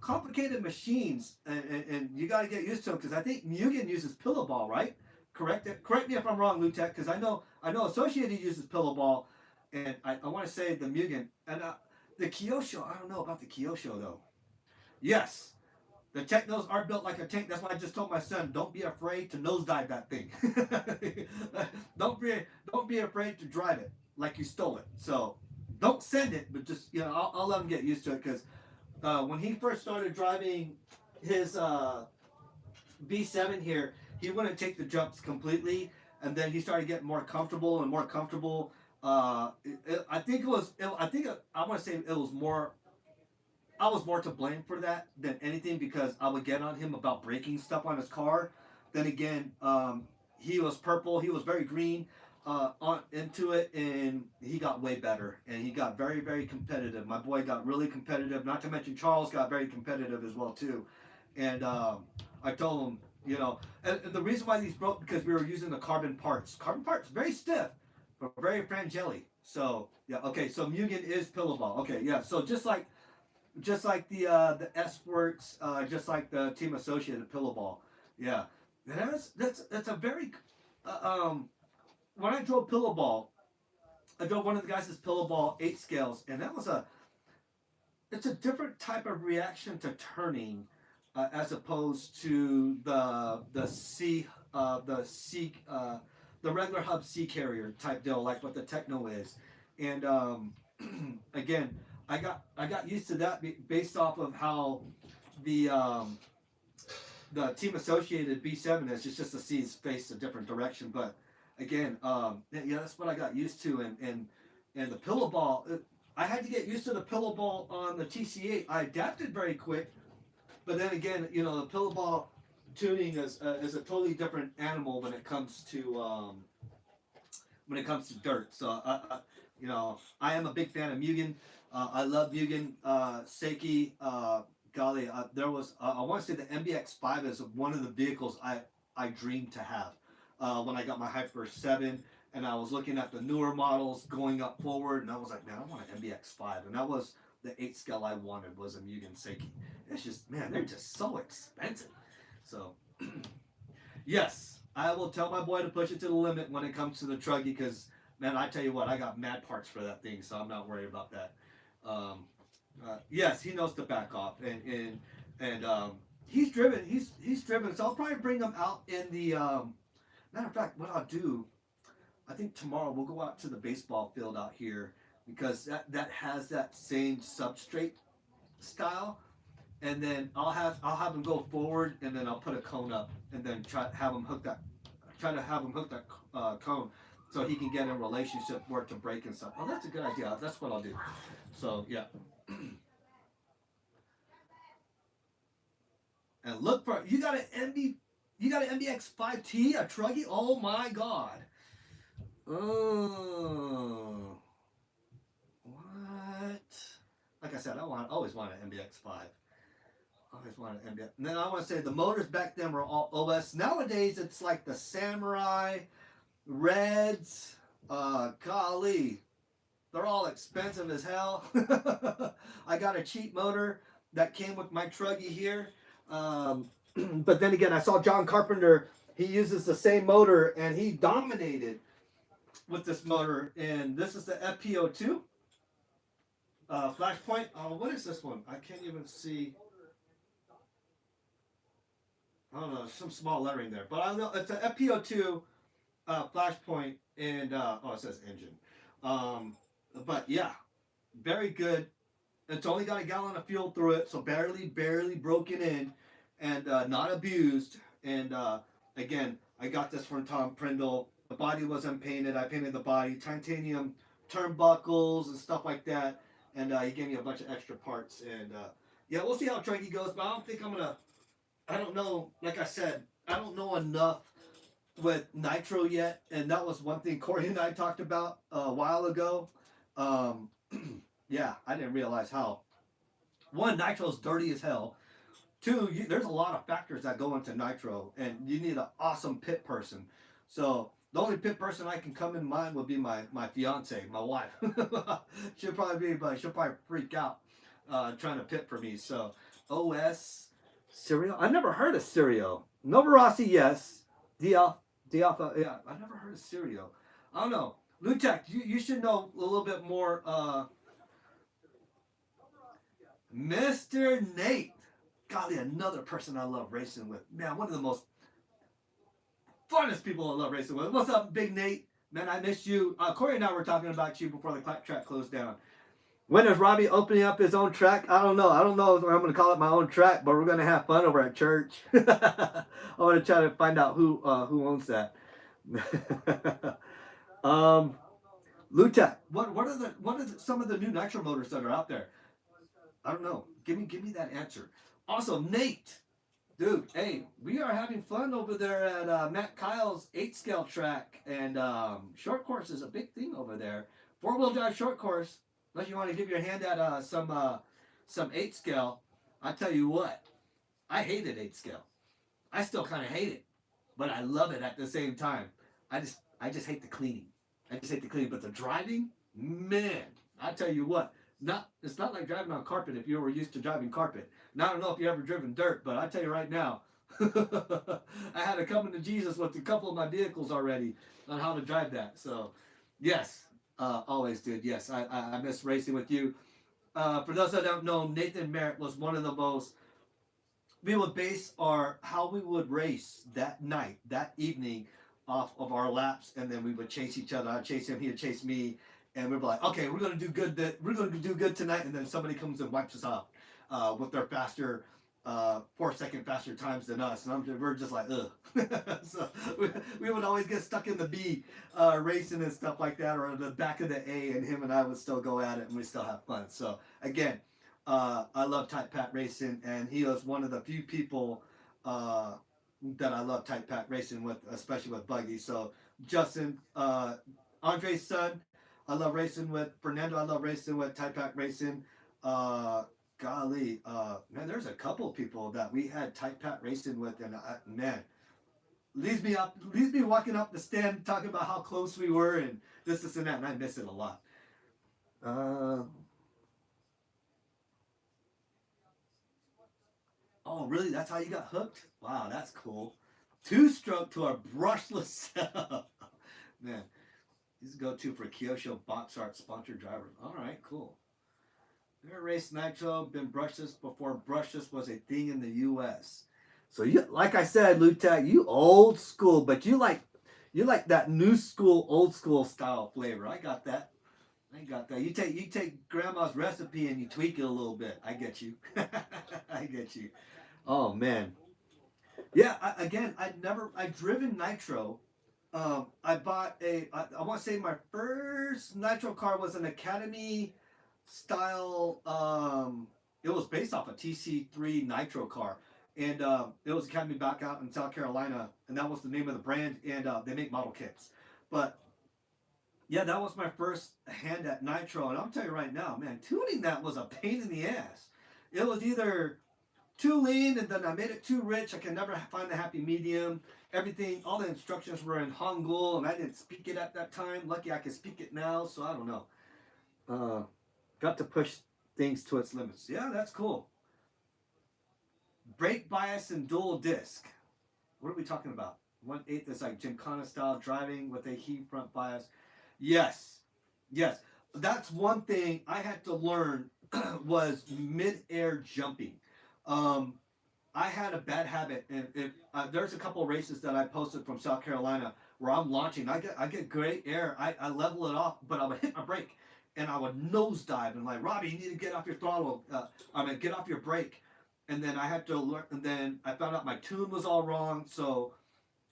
complicated machines, and you got to get used to them because I think Mugen uses pillow ball, right? Correct me if I'm wrong, Lutek, because I know Associated uses pillow ball, and I want to say the Mugen and the Kyosho. I don't know about the Kyosho though. Yes, the Technos are built like a tank. That's why I just told my son, don't be afraid to nosedive that thing. don't be don't be afraid to drive it like you stole it. So don't send it, but just I'll let him get used to it because when he first started driving his B7 here, he wouldn't take the jumps completely, and then he started getting more comfortable and more comfortable. I think it was. I think I want to say it was more. I was more to blame for that than anything because I would get on him about breaking stuff on his car. Then again, he was purple. He was very green on into it, and he got way better. And he got very, very competitive. My boy got really competitive. Not to mention Charles got very competitive as well too. And I told him, and the reason why these broke because we were using the carbon parts. Carbon parts very stiff, but very frangile. So yeah, okay. So Mugen is pillow ball. Okay, yeah. So just like the S Works, just like the Team Associated pillow ball. Yeah, that's a very when I drove pillow ball, I drove one of the guys' pillow ball 8 scales, and it's a different type of reaction to turning as opposed to the regular hub C carrier type deal, like what the Techno is, and again, I got used to that based off of how the um, the Team Associated B7 is just to see his face a different direction, but again, yeah, that's what I got used to, and the pillow ball. I had to get used to the pillow ball on the TC8. I adapted very quick, but then again, the pillow ball tuning is a totally different animal when it comes to dirt. So I am a big fan of Mugen. I love Mugen. Seiki. Golly, I want to say the MBX5 is one of the vehicles I dreamed to have when I got my Hyper 7, and I was looking at the newer models going up forward, and I was like, man, I want an MBX5, and that was the 8 scale I wanted was a Mugen Seiki. It's just, man, they're just so expensive. So yes, I will tell my boy to push it to the limit when it comes to the Truggy because, man, I tell you what, I got mad parts for that thing, so I'm not worried about that. Um, yes, he knows to back off, and he's driven. He's driven. So I'll probably bring him out in the. Matter of fact, what I'll do, I think tomorrow we'll go out to the baseball field out here because that has that same substrate style, and then I'll have him go forward, and then I'll put a cone up, and then try to have him hook that cone, so he can get in relationship work to break and stuff. Oh, that's a good idea. That's what I'll do. So yeah, and look for you got an MBX5T, a Truggy. Oh my God. Oh, what? Like I said, always want an MBX5. Always wanted MBX. And then I want to say the motors back then were all OS. Nowadays it's like the Samurai, Reds. Golly, they're all expensive as hell. I got a cheap motor that came with my Truggy here. But then again, I saw John Carpenter. He uses the same motor, and he dominated with this motor. And this is the FPO2 Flashpoint. What is this one? I can't even see. I don't know, some small lettering there, but I know it's an FPO2 Flashpoint, and it says engine. But yeah, Very good. It's only got a gallon of fuel through it, so barely broken in, and not abused. And again, I got this from Tom Prindle. The body wasn't painted. I painted the body, titanium turnbuckles and stuff like that. And he gave me a bunch of extra parts. And yeah, we'll see how Trunky goes. But I don't think I'm gonna. I don't know. Like I said, I don't know enough with nitro yet, and that was one thing Corey and I talked about a while ago. Um, yeah, I didn't realize how one nitro's dirty as hell. Two, there's a lot of factors that go into nitro, and you need an awesome pit person. So the only pit person I can come in mind would be my fiance, my wife. She'll probably freak out trying to pit for me. So OS cereal. I never heard of cereal. Novarossi, yes. DL Dialpha, yeah. I never heard of cereal. I don't know. Lutek, you should know a little bit more. Mr. Nate. Golly, another person I love racing with. Man, one of the most funnest people I love racing with. What's up, Big Nate? Man, I miss you. Corey and I were talking about you before the track closed down. When is Robbie opening up his own track? I don't know. I don't know if I'm going to call it my own track, but we're going to have fun over at church. I want to try to find out who owns that. Lutek, what are some of the new nitro motors that are out there? I don't know. Give me that answer. Also, Nate, dude, hey, we are having fun over there at Matt Kyle's 8 scale track, and short course is a big thing over there. 4-wheel drive short course. Unless you want to give your hand at some 8 scale, I tell you what, I hated 8 scale. I still kind of hate it, but I love it at the same time. I just hate the cleaning. I just hate the cleaning, but the driving, man, I tell you what, it's not like driving on carpet if you were used to driving carpet. Now I don't know if you ever driven dirt, but I tell you right now, I had to come to Jesus with a couple of my vehicles already on how to drive that. So, yes, always, dude. Yes, I miss racing with you. For those that don't know, Nathan Merritt was one of the most. We would base how we would race that night, that evening, off of our laps, and then we would chase each other. I'd chase him, he'd chase me, and we'd be like, okay, we're gonna do good. We're gonna do good tonight, and then somebody comes and wipes us out with their faster, 4 second faster times than us, and we're just like, ugh. So we would always get stuck in the B racing and stuff like that, or in the back of the A, and him and I would still go at it, and we still have fun. So again, I love Tight Pat Racing, and he was one of the few people that I love Tight Pat Racing with, especially with Buggy. So Justin, Andre's son, I love racing with. Fernando, I love racing with. Tight Pat Racing. Golly, man, there's a couple of people that we had Tight Pat Racing with, and man, leaves me walking up the stand talking about how close we were and this and that, and I miss it a lot. Oh, really? That's how you got hooked? Wow, that's cool. 2-stroke to a brushless setup. Man, he's a go-to for Kyosho Box Art sponsored driver. All right, cool. Never raced nitro, been brushless before brushless was a thing in the U.S. So you, like I said, Lutek, you old school, but you like that new school, old school style flavor. I got that. You take grandma's recipe and you tweak it a little bit. I get you. I get you. Oh man. Yeah. I've driven nitro. I bought I want to say my first nitro car was an Academy style. It was based off a TC3 nitro car, and it was Academy back out in South Carolina, and that was the name of the brand. And they make model kits, but yeah, that was my first hand at nitro, and I'll tell you right now, man, tuning that was a pain in the ass. It was either too lean, and then I made it too rich. I can never find the happy medium. Everything, all the instructions were in Hangul, and I didn't speak it at that time. Lucky I can speak it now, so I don't know. Got to push things to its limits. Yeah, that's cool. Brake bias and dual disc. What are we talking about? 1/8 is like Gymkhana style driving with a heat front bias. Yes, yes. That's one thing I had to learn was mid-air jumping. I had a bad habit, and if there's a couple of races that I posted from South Carolina where I'm launching, I get great air. I level it off, but I'm gonna hit my brake, and I would nosedive and like, Robbie, you need to get off your throttle. Get off your brake. And then I had to learn. And then I found out my tune was all wrong, so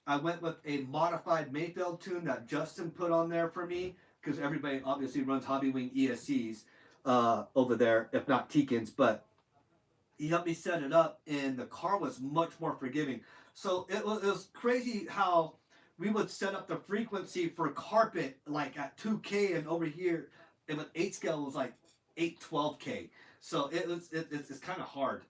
I went with a modified Mayfield tune that Justin put on there for me because everybody obviously runs Hobby Wing ESCs over there, if not Teekins, but he helped me set it up, and the car was much more forgiving. So it was crazy how we would set up the frequency for carpet like at 2K, and over here, and with 8 scale it was like 812K. So it's kind of hard.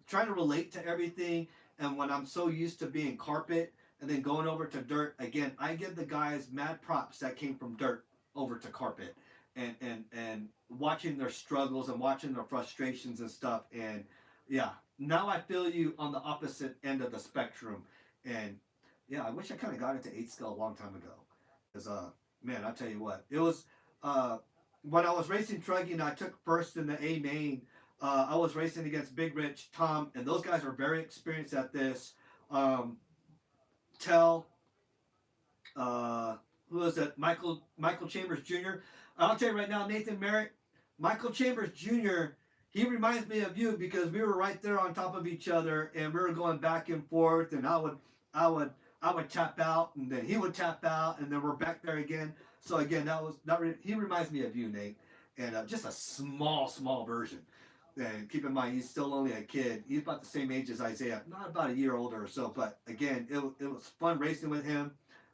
Trying to relate to everything, and when I'm so used to being carpet and then going over to dirt again, I give the guys mad props that came from dirt over to carpet, and watching their struggles and watching their frustrations and stuff. And yeah, now I feel you on the opposite end of the spectrum. And yeah, I wish I kind of got into 8 scale a long time ago. Because man, I tell you what, it was when I was racing trucking, I took first in the A main. I was racing against Big Rich, Tom, and those guys are very experienced at this. Tell, who is it? Michael Chambers Jr. I'll tell you right now, Nathan Merritt, Michael Chambers Jr. He reminds me of you because we were right there on top of each other, and we were going back and forth. And I would tap out, and then he would tap out, and then we're back there again. So again, he reminds me of you, Nate, and just a small version. And keep in mind, he's still only a kid. He's about the same age as Isaiah, not about a year older or so. But again, it was fun racing with him.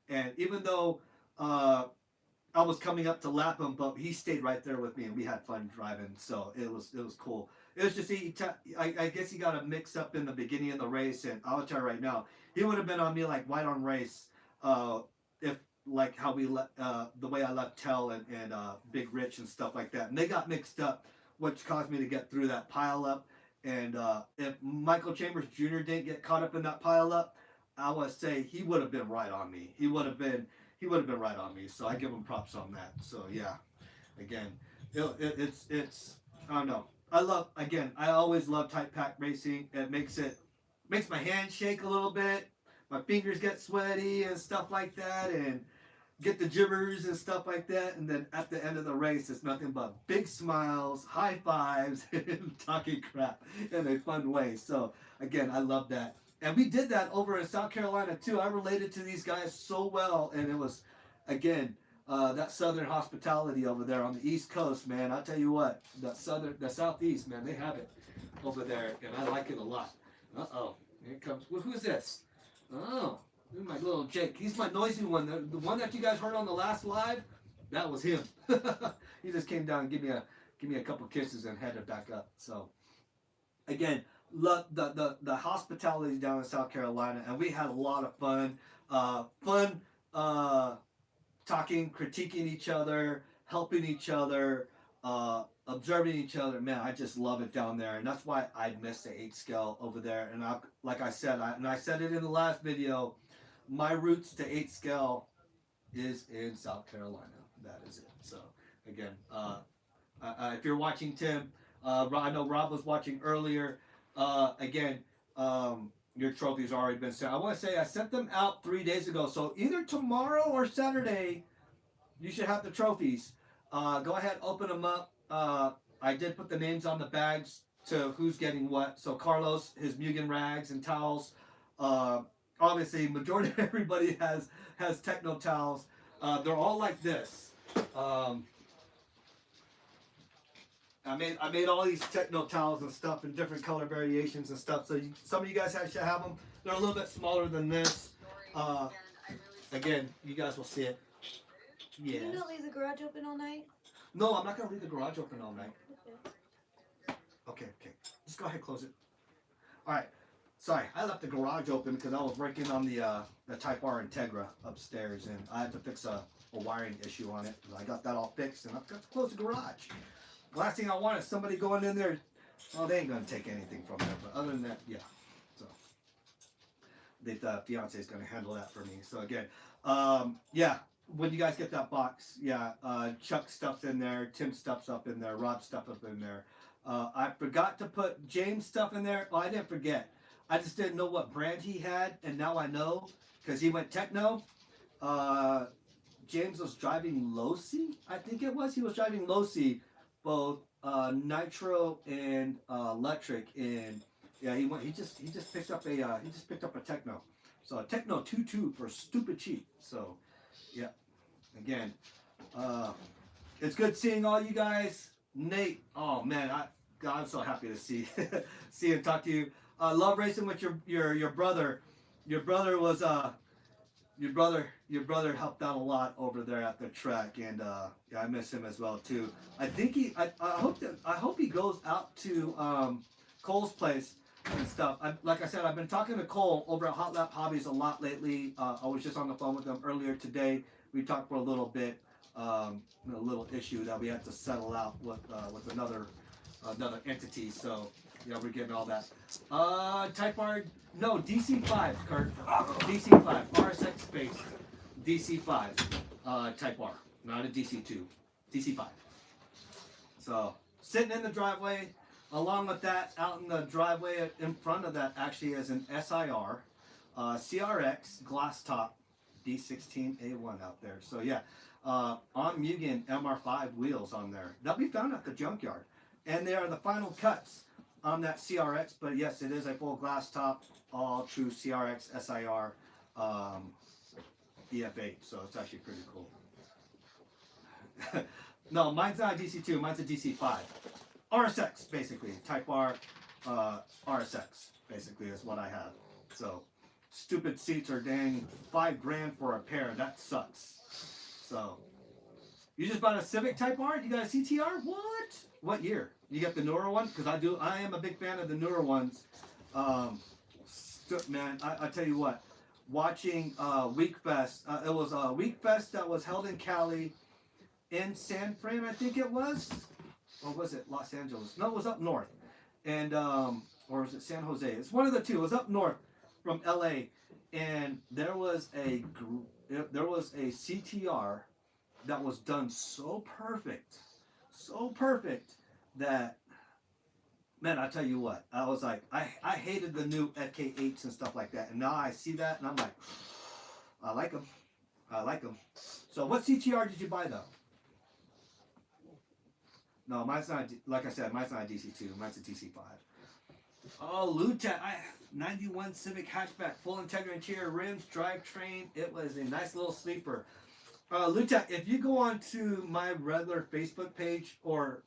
And even though I was coming up to lap him, but he stayed right there with me, and we had fun driving. So it was cool. It was just I guess he got a mix up in the beginning of the race, and I'll tell you right now, he would have been on me like white on race if like how the way I left Tell and Big Rich and stuff like that, and they got mixed up, which caused me to get through that pile up. And if Michael Chambers Jr. didn't get caught up in that pile up, I would say he would have been right on me. He would have been right on me. So I give him props on that. So yeah, again, it's I don't know. I always love tight pack racing. It makes my hands shake a little bit. My fingers get sweaty and stuff like that, and get the jibbers and stuff like that. And then at the end of the race, it's nothing but big smiles, high fives, and talking crap in a fun way. So again, I love that. And we did that over in South Carolina too. I related to these guys so well, and it was, again, that southern hospitality over there on the East Coast, man. I'll tell you what, the Southeast, man, they have it over there, and I like it a lot. Uh-oh, here it comes. Who's this? Oh, this is my little Jake. He's my noisy one. The one that you guys heard on the last live, that was him. He just came down and give me a couple kisses and headed back up. So, again, love the hospitality down in South Carolina, and we had a lot of fun. Talking, critiquing each other, helping each other, observing each other. Man, I just love it down there, and that's why I miss the 8 scale over there. And like I said, I said it in the last video, my roots to 8 scale is in South Carolina. That is it. So again, if you're watching, Tim, I know Rob was watching earlier. Again, your trophies already been sent. I want to say I sent them out 3 days ago. So either tomorrow or Saturday, you should have the trophies. Go ahead, open them up. I did put the names on the bags to who's getting what. So Carlos, his Mugen rags and towels. Obviously, majority of everybody has techno towels. They're all like this. I made all these techno towels and stuff in different color variations and stuff. So some of you guys should have them. They're a little bit smaller than this. Again, you guys will see it. Yeah. Can you not leave the garage open all night? No, I'm not gonna leave the garage open all night. Okay. Just go ahead, close it. All right. Sorry, I left the garage open because I was working on the Type R Integra upstairs, and I had to fix a wiring issue on it. I got that all fixed, and I've got to close the garage. Last thing I want is somebody going in there. Oh, they ain't gonna take anything from there. But other than that, yeah. So the fiance is gonna handle that for me. So again, yeah. When you guys get that box, yeah, Chuck stuff's in there, Tim stuff's up in there, Rob stuff up in there. I forgot to put James stuff in there. Well, I didn't forget. I just didn't know what brand he had, and now I know because he went techno. James was driving low-C, I think it was. He was driving low-C, both nitro and electric, and yeah, he just picked up a Techno. So a Techno 2.2 for stupid cheap. So yeah, again, uh, it's good seeing all you guys. Nate, oh man, God, I'm so happy to see see and talk to you. Love racing with your brother. Your brother was your brother helped out a lot over there at the track, and yeah, I miss him as well too. I think I hope he goes out to Cole's place and stuff. Like I said, I've been talking to Cole over at Hot Lap Hobbies a lot lately. I was just on the phone with him earlier today. We talked for a little bit, a little issue that we had to settle out with another entity. So yeah, we're getting all that. Type R, no, DC5, Kurt. DC5, RSX space, DC5, Type R, not a DC2, DC5. So sitting in the driveway. Along with that, out in the driveway in front of that actually is an SIR, CRX glass top D16A1 out there. So yeah, on Mugen MR5 wheels on there. They'll be found at the junkyard. And they are the final cuts on that CRX. But yes, it is a full glass top, all true CRX SIR EF8. So it's actually pretty cool. No, mine's not a DC2, mine's a DC5. RSX, basically. Type R, RSX, basically, is what I have. So, stupid seats are dang $5,000 for a pair. That sucks. So, you just bought a Civic Type R? You got a CTR? What? What year? You got the newer one? Because I am a big fan of the newer ones. Man, I tell you what. Watching Week Fest. It was a Week Fest that was held in Cali, in San Fran, I think it was. Or was it Los Angeles? No, it was up north. And, or was it San Jose? It's one of the two. It was up north from LA. And there was a CTR that was done so perfect that, man, I tell you what, I was like, I hated the new FK8s and stuff like that. And now I see that and I'm like, I like them. I like them. So what CTR did you buy though? No, mine's not, like I said, mine's not a DC2. Mine's a DC5. Oh, Lutek, 91 Civic hatchback, full integra interior, rims, drivetrain. It was a nice little sleeper. Lutek, if you go on to my regular Facebook page or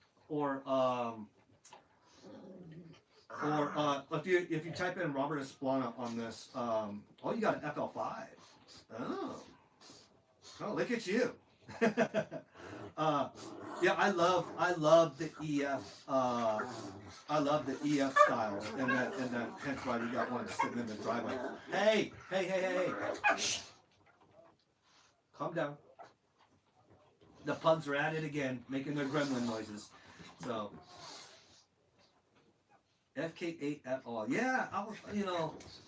if you type in Robert Esplana on this, oh, you got an FL5. Oh, look at you. Yeah, I love the EF. I love the EF styles, and that hence why we got one sitting in the driveway. Hey! Shh. Calm down. The pugs are at it again, making their gremlin noises. So, FK8 at all. Yeah,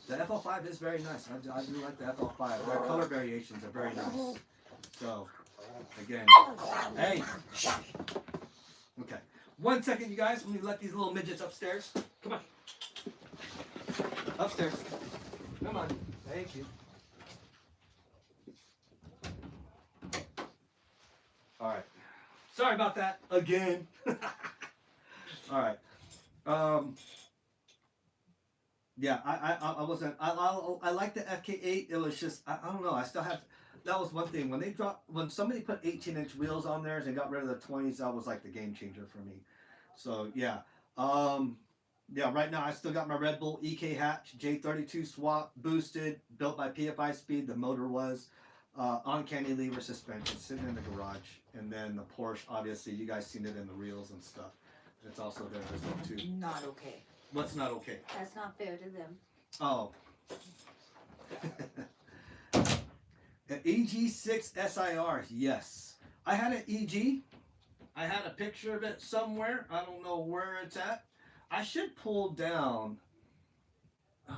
the FL5 is very nice. I do like the FL5. Their color variations are very nice. So. Again, hey, okay. 1 second, you guys. Let me let these little midgets upstairs. Come on, upstairs. Come on. Thank you. All right. Sorry about that again. All right. Yeah, I wasn't. I like the FK8. It was just I don't know. I still have. That was one thing when somebody put 18-inch wheels on theirs and got rid of the 20s. That was like the game changer for me. So yeah, yeah. Right now I still got my Red Bull EK hatch J32 swap boosted, built by PFI Speed. The motor was uncanny lever suspension sitting in the garage, and then the Porsche. Obviously, you guys seen it in the reels and stuff. It's also there as well too. Not okay. What's not okay? That's not fair to them. Oh. An EG6 SIR, yes. I had an EG. I had a picture of it somewhere. I don't know where it's at. I should pull down.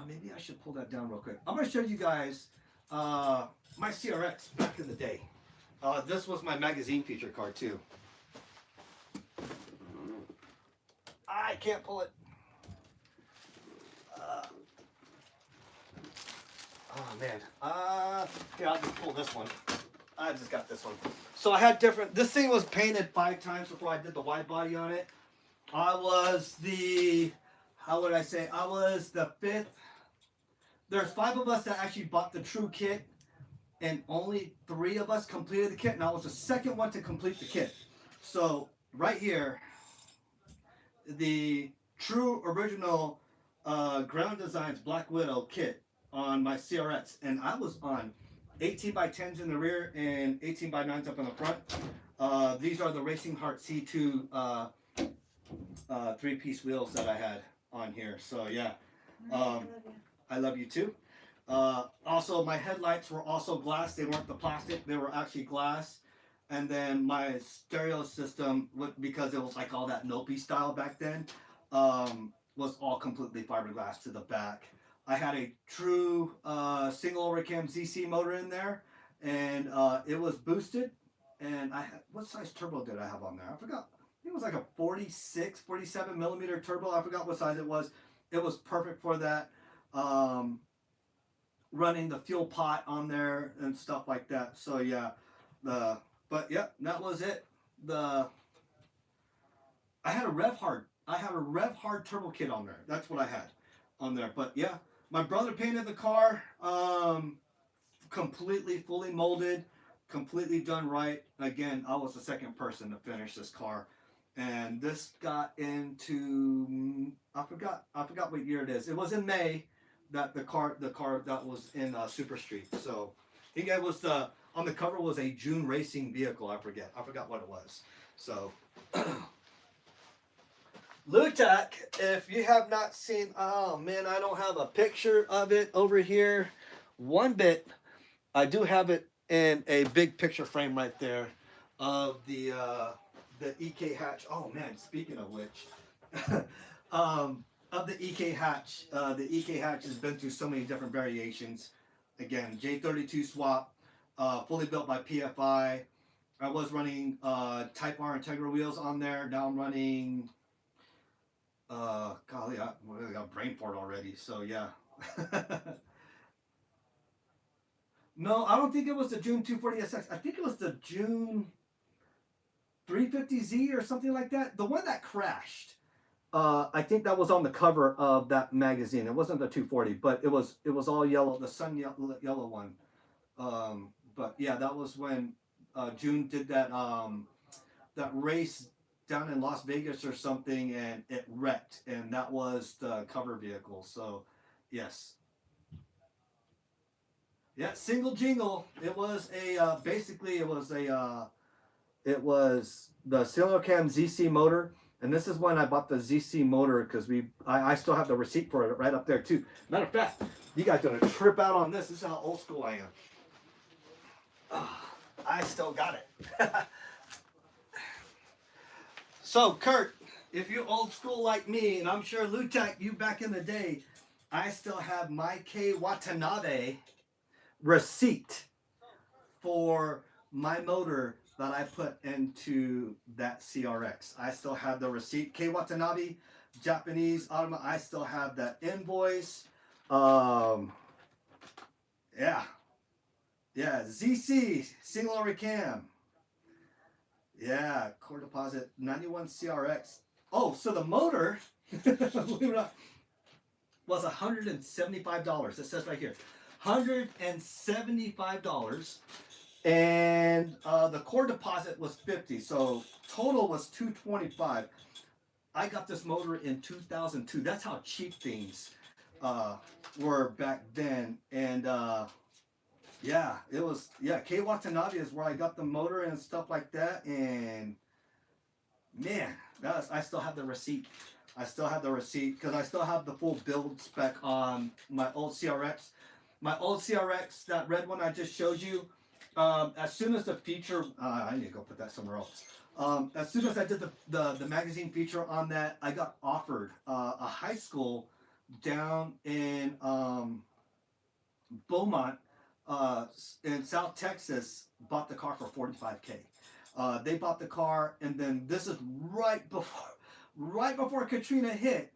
Maybe I should pull that down real quick. I'm going to show you guys my CRX back in the day. This was my magazine feature card too. I can't pull it. Oh man. Here, I'll just pull this one. I just got this one. So I had different. This thing was painted 5 times before I did the wide body on it. I was the. How would I say? I was the 5th. There's 5 of us that actually bought the true kit, and only 3 of us completed the kit, and I was the second one to complete the kit. So right here, the true original Ground Designs Black Widow kit on my CRX, and I was on 18 by 10s in the rear and 18 by 9s up in the front. These are the Racing Heart C2 3-piece wheels that I had on here. So yeah, I love you too. Also, my headlights were also glass. They weren't the plastic. They were actually glass. And then my stereo system, because it was like all that Nopi style back then, was all completely fiberglass to the back. I had a true single overcam ZC motor in there, and it was boosted. And I had, what size turbo did I have on there? I forgot. It was like a 46, 47 millimeter turbo. I forgot what size it was. It was perfect for that. Running the fuel pot on there and stuff like that. So yeah, but yeah, that was it. I had a Rev Hard turbo kit on there. That's what I had on there. But yeah, my brother painted the car, completely fully molded, completely done right. Again, I was the second person to finish this car. And this got into, I forgot what year it is. It was in May that the car that was in Super Street. So I think it was on the cover was a June racing vehicle. I forgot what it was. So Lutek, if you have not seen, oh man, I don't have a picture of it over here. One bit, I do have it in a big picture frame right there of the EK hatch. Oh man, speaking of which, of the EK hatch. The EK hatch has been through so many different variations. Again, J32 swap, fully built by PFI. I was running Type R Integra wheels on there. Now I'm running, golly, I really got brain fart already. So yeah. No, I don't think it was the June 240SX. I think it was the June 350Z or something like that. The one that crashed. I think that was on the cover of that magazine. It wasn't the 240, but it was all yellow, the sun yellow one. But yeah, that was when June did that that race down in Las Vegas or something, and it wrecked, and that was the cover vehicle. So yes. Yeah, single jingle. It was a basically it was the Silocam ZC motor, and this is when I bought the ZC motor because I still have the receipt for it right up there too. Matter of fact, you guys gonna trip out on this. This is how old school I am. I still got it. So Kurt, if you're old school like me, and I'm sure Lutek, you back in the day, I still have my K Watanabe receipt for my motor that I put into that CRX. I still have the receipt. K Watanabe, Japanese automa. I still have that invoice. Yeah. ZC single overcam. Yeah, core deposit 91 CRX. Oh, so the motor was $175. It says right here. $175, and the core deposit was $50, so total was $225. I got this motor in 2002. That's how cheap things were back then, and yeah, it was K Watanabe is where I got the motor and stuff like that, and man, I still have the receipt. I still have the receipt because I still have the full build spec on my old CRX. My old CRX, that red one I just showed you, as soon as the feature, I need to go put that somewhere else. As soon as I did the magazine feature on that, I got offered a high school down in Beaumont, in South Texas, bought the car for $45K. They bought the car, and then this is right before Katrina hit.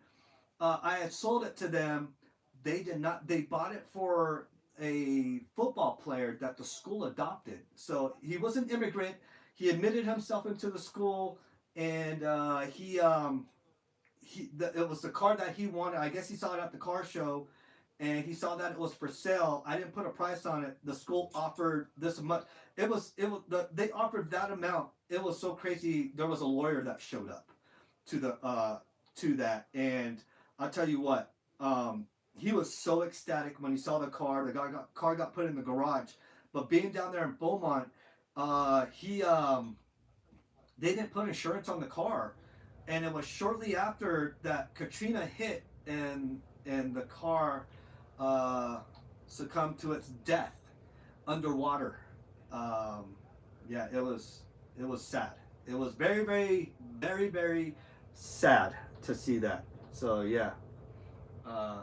I had sold it to them. They did not. They bought it for a football player that the school adopted. So he was an immigrant. He admitted himself into the school, and it was the car that he wanted. I guess he saw it at the car show, and he saw that it was for sale. I didn't put a price on it. The school offered this much. They offered that amount. It was so crazy. There was a lawyer that showed up to the to that, and I'll tell you what. He was so ecstatic when he saw the car. The car got put in the garage, but being down there in Beaumont, he they didn't put insurance on the car, and it was shortly after that Katrina hit, and the car succumbed to its death underwater. Yeah, it was sad. It was very, very, very, very sad to see that. So yeah. Uh,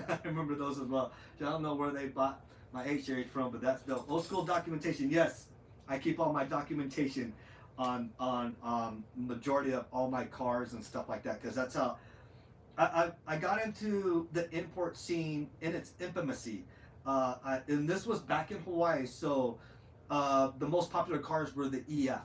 I remember those as well. I don't know where they bought my H-series from, but that's the old school documentation. Yes, I keep all my documentation on majority of all my cars and stuff like that, because that's how I got into the import scene in its infancy. And this was back in Hawaii, so the most popular cars were the EF,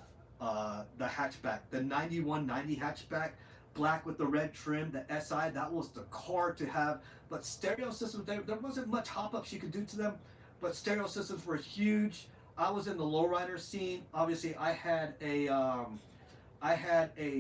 the hatchback, the 9190 hatchback, black with the red trim, the SI. That was the car to have. But stereo systems, there wasn't much hop-ups you could do to them, but stereo systems were huge. I was in the lowrider scene. Obviously, I had a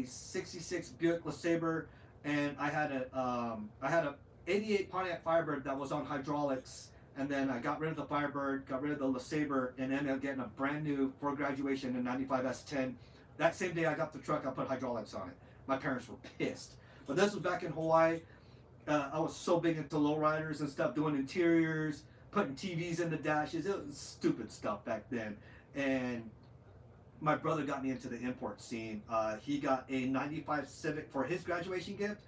66 Buick LeSabre, and I had a 88 Pontiac Firebird that was on hydraulics, and then I got rid of the Firebird, got rid of the LeSabre, and ended up getting a brand new for graduation in 95 S10. That same day I got the truck, I put hydraulics on it. My parents were pissed. But this was back in Hawaii. I was so big into lowriders and stuff, doing interiors, putting TVs in the dashes. It was stupid stuff back then. And my brother got me into the import scene. He got a 95 Civic for his graduation gift,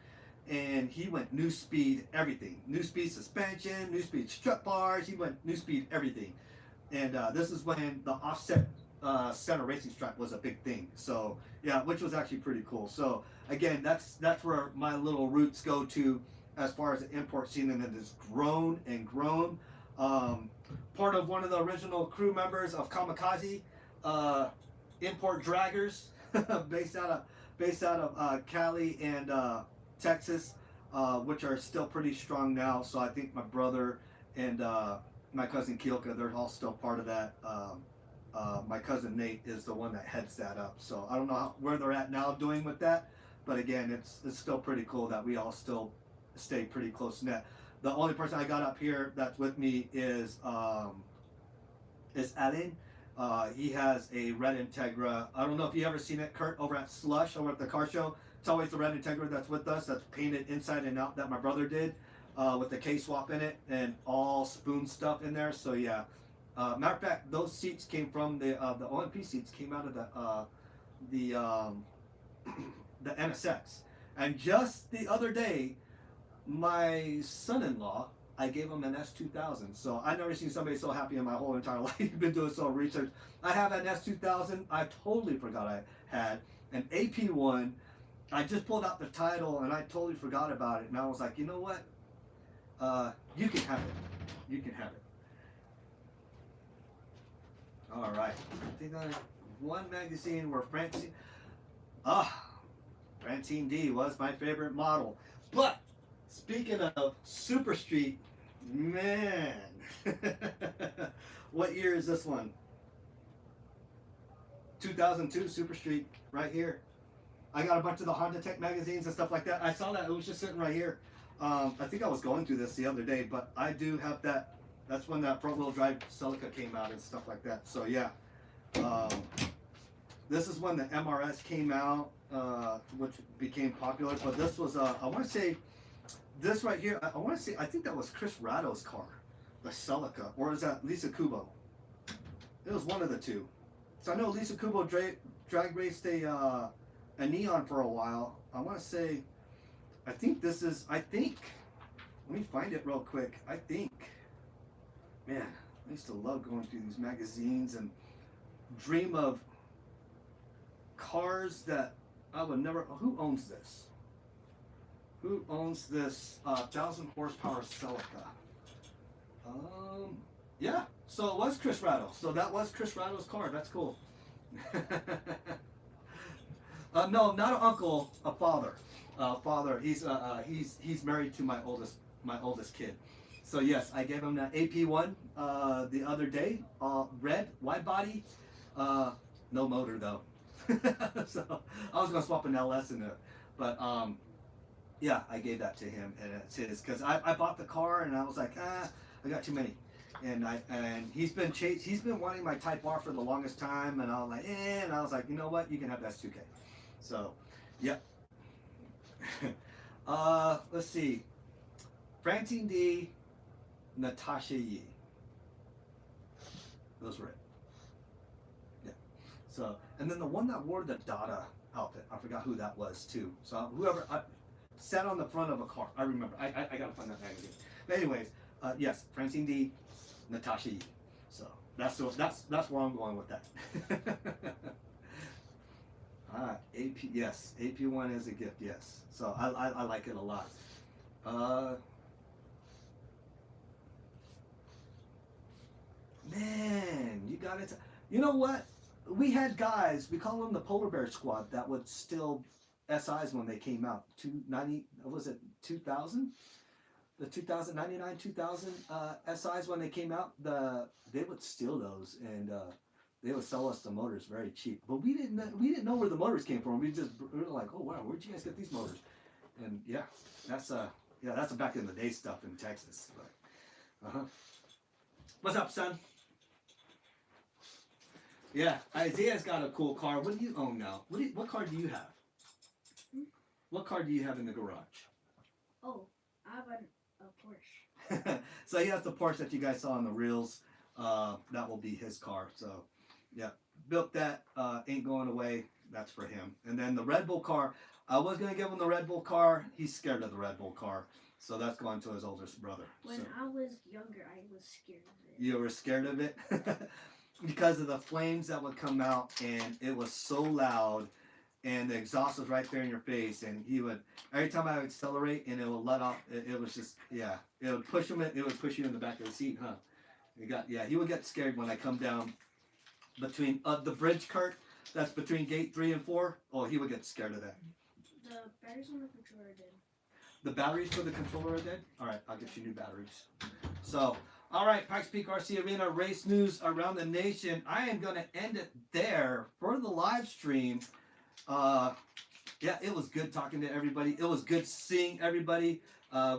and he went new speed everything. New speed suspension, new speed strut bars. He went new speed everything. And this is when the offset center racing stripe was a big thing. So yeah, which was actually pretty cool. So again, that's where my little roots go to as far as the import scene, and it has grown and grown. Part of one of the original crew members of Kamikaze, import draggers, based out of Cali and Texas, which are still pretty strong now. So I think my brother and my cousin Kielka, they're all still part of that. My cousin Nate is the one that heads that up. So I don't know where they're at now doing with that, but again, it's still pretty cool that we all still stay pretty close knit. The only person I got up here that's with me is Alan. He has a red Integra. I don't know if you ever seen it, Kurt, over at Slush, over at the car show. It's always the red Integra that's with us, that's painted inside and out, that my brother did, with the K-swap in it and all spoon stuff in there. So yeah. Matter of fact, those seats came from the OMP seats came out of the NSX. And just the other day, my son-in-law, I gave him an S2000. So I've never seen somebody so happy in my whole entire life. He's been doing so research. I have an S2000. I totally forgot I had an AP1. I just pulled out the title and I totally forgot about it. And I was like, you know what? You can have it. You can have it. All right. I think I one magazine where Francine D was my favorite model. But speaking of Super Street, man, what year is this one? 2002 Super Street, right here. I got a bunch of the Honda Tech magazines and stuff like that. I saw that, it was just sitting right here. I think I was going through this the other day, but I do have that. That's when that front wheel drive Celica came out and stuff like that. So yeah, this is when the MRS came out, which became popular. But this was, I want to say, this right here, I think that was Chris Ratto's car, the Celica, or is that Lisa Kubo? It was one of the two. So I know Lisa Kubo drag raced a Neon for a while. I want to say, I think, let me find it real quick. Man, I used to love going through these magazines and dream of cars that I would never, who owns this? Who owns this 1,000 horsepower Celica? Yeah. So it was Chris Rattle. So that was Chris Rattle's car. That's cool. No, not an uncle, a father. Father. He's married to my oldest kid. So yes, I gave him that AP1 the other day. Red, wide body, no motor though. So I was gonna swap an LS in it, but yeah, I gave that to him and it's his because I bought the car and I was like, I got too many. And he's been wanting my Type R for the longest time, and I was like, and I was like, you know what, you can have that 2K. So, yep. Let's see, Francine D, Natasha Yee. Those were it. Yeah. So, and then the one that wore the Dada outfit, I forgot who that was too. So whoever sat on the front of a car, I remember. I gotta find that magazine. But anyways, yes, Francine D, Natasha Yee. So that's where I'm going with that. AP, yes, AP1 is a gift, yes. So I like it a lot. Man, you got it. You know what? We had guys, we call them the Polar Bear Squad, that would still SIs when they came out. 290, was it 2000? The 2099, 2000 SIs when they came out, they would steal those and they would sell us the motors very cheap. But we didn't know where the motors came from. We were like, oh wow, where'd you guys get these motors? And yeah, that's a back in the day stuff in Texas. But what's up, son? Yeah, Isaiah's got a cool car. What do you own now? What car do you have? What car do you have in the garage? Oh, I have a Porsche. So he has the Porsche that you guys saw on the reels. That will be his car. So, yeah, built that. Ain't going away. That's for him. And then the Red Bull car. I was gonna give him the Red Bull car. He's scared of the Red Bull car, so that's going to his oldest brother. When So. I was younger, I was scared of it. You were scared of it because of the flames that would come out, and it was so loud, and the exhaust was right there in your face, and he would every time I would accelerate and it would let off. It was just it would push him. It would push you in the back of the seat, huh? He would get scared when I come down between the bridge, Kurt. That's between gate 3 and 4. Oh, he would get scared of that. The batteries on the controller did. The batteries for the controller are dead? Alright, I'll get you new batteries. So, alright, Pikes Peak RC Arena race news around the nation. I am going to end it there for the live stream. Yeah, it was good talking to everybody. It was good seeing everybody.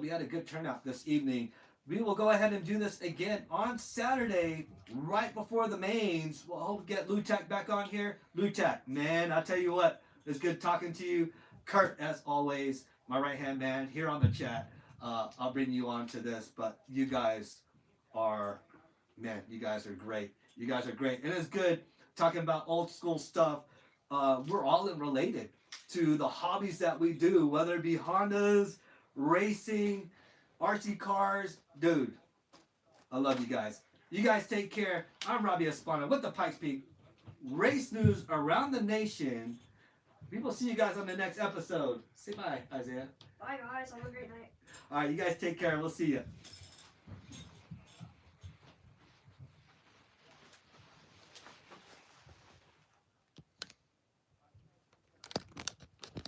We had a good turnout this evening. We will go ahead and do this again on Saturday, right before the mains. We'll hope to get Lutak back on here. Lutak, man, I'll tell you what, it's good talking to you. Kurt, as always, my right-hand man here on the chat. I'll bring you on to this, but you guys are great. You guys are great. And it's good talking about old school stuff. We're all related to the hobbies that we do, whether it be Hondas, racing, RC cars. Dude, I love you guys. You guys take care. I'm Robbie Espana with the Pikes Peak race news around the nation. We will see you guys on the next episode. Say bye, Isaiah. Bye, guys. Have a great night. All right, you guys take care. We'll see you.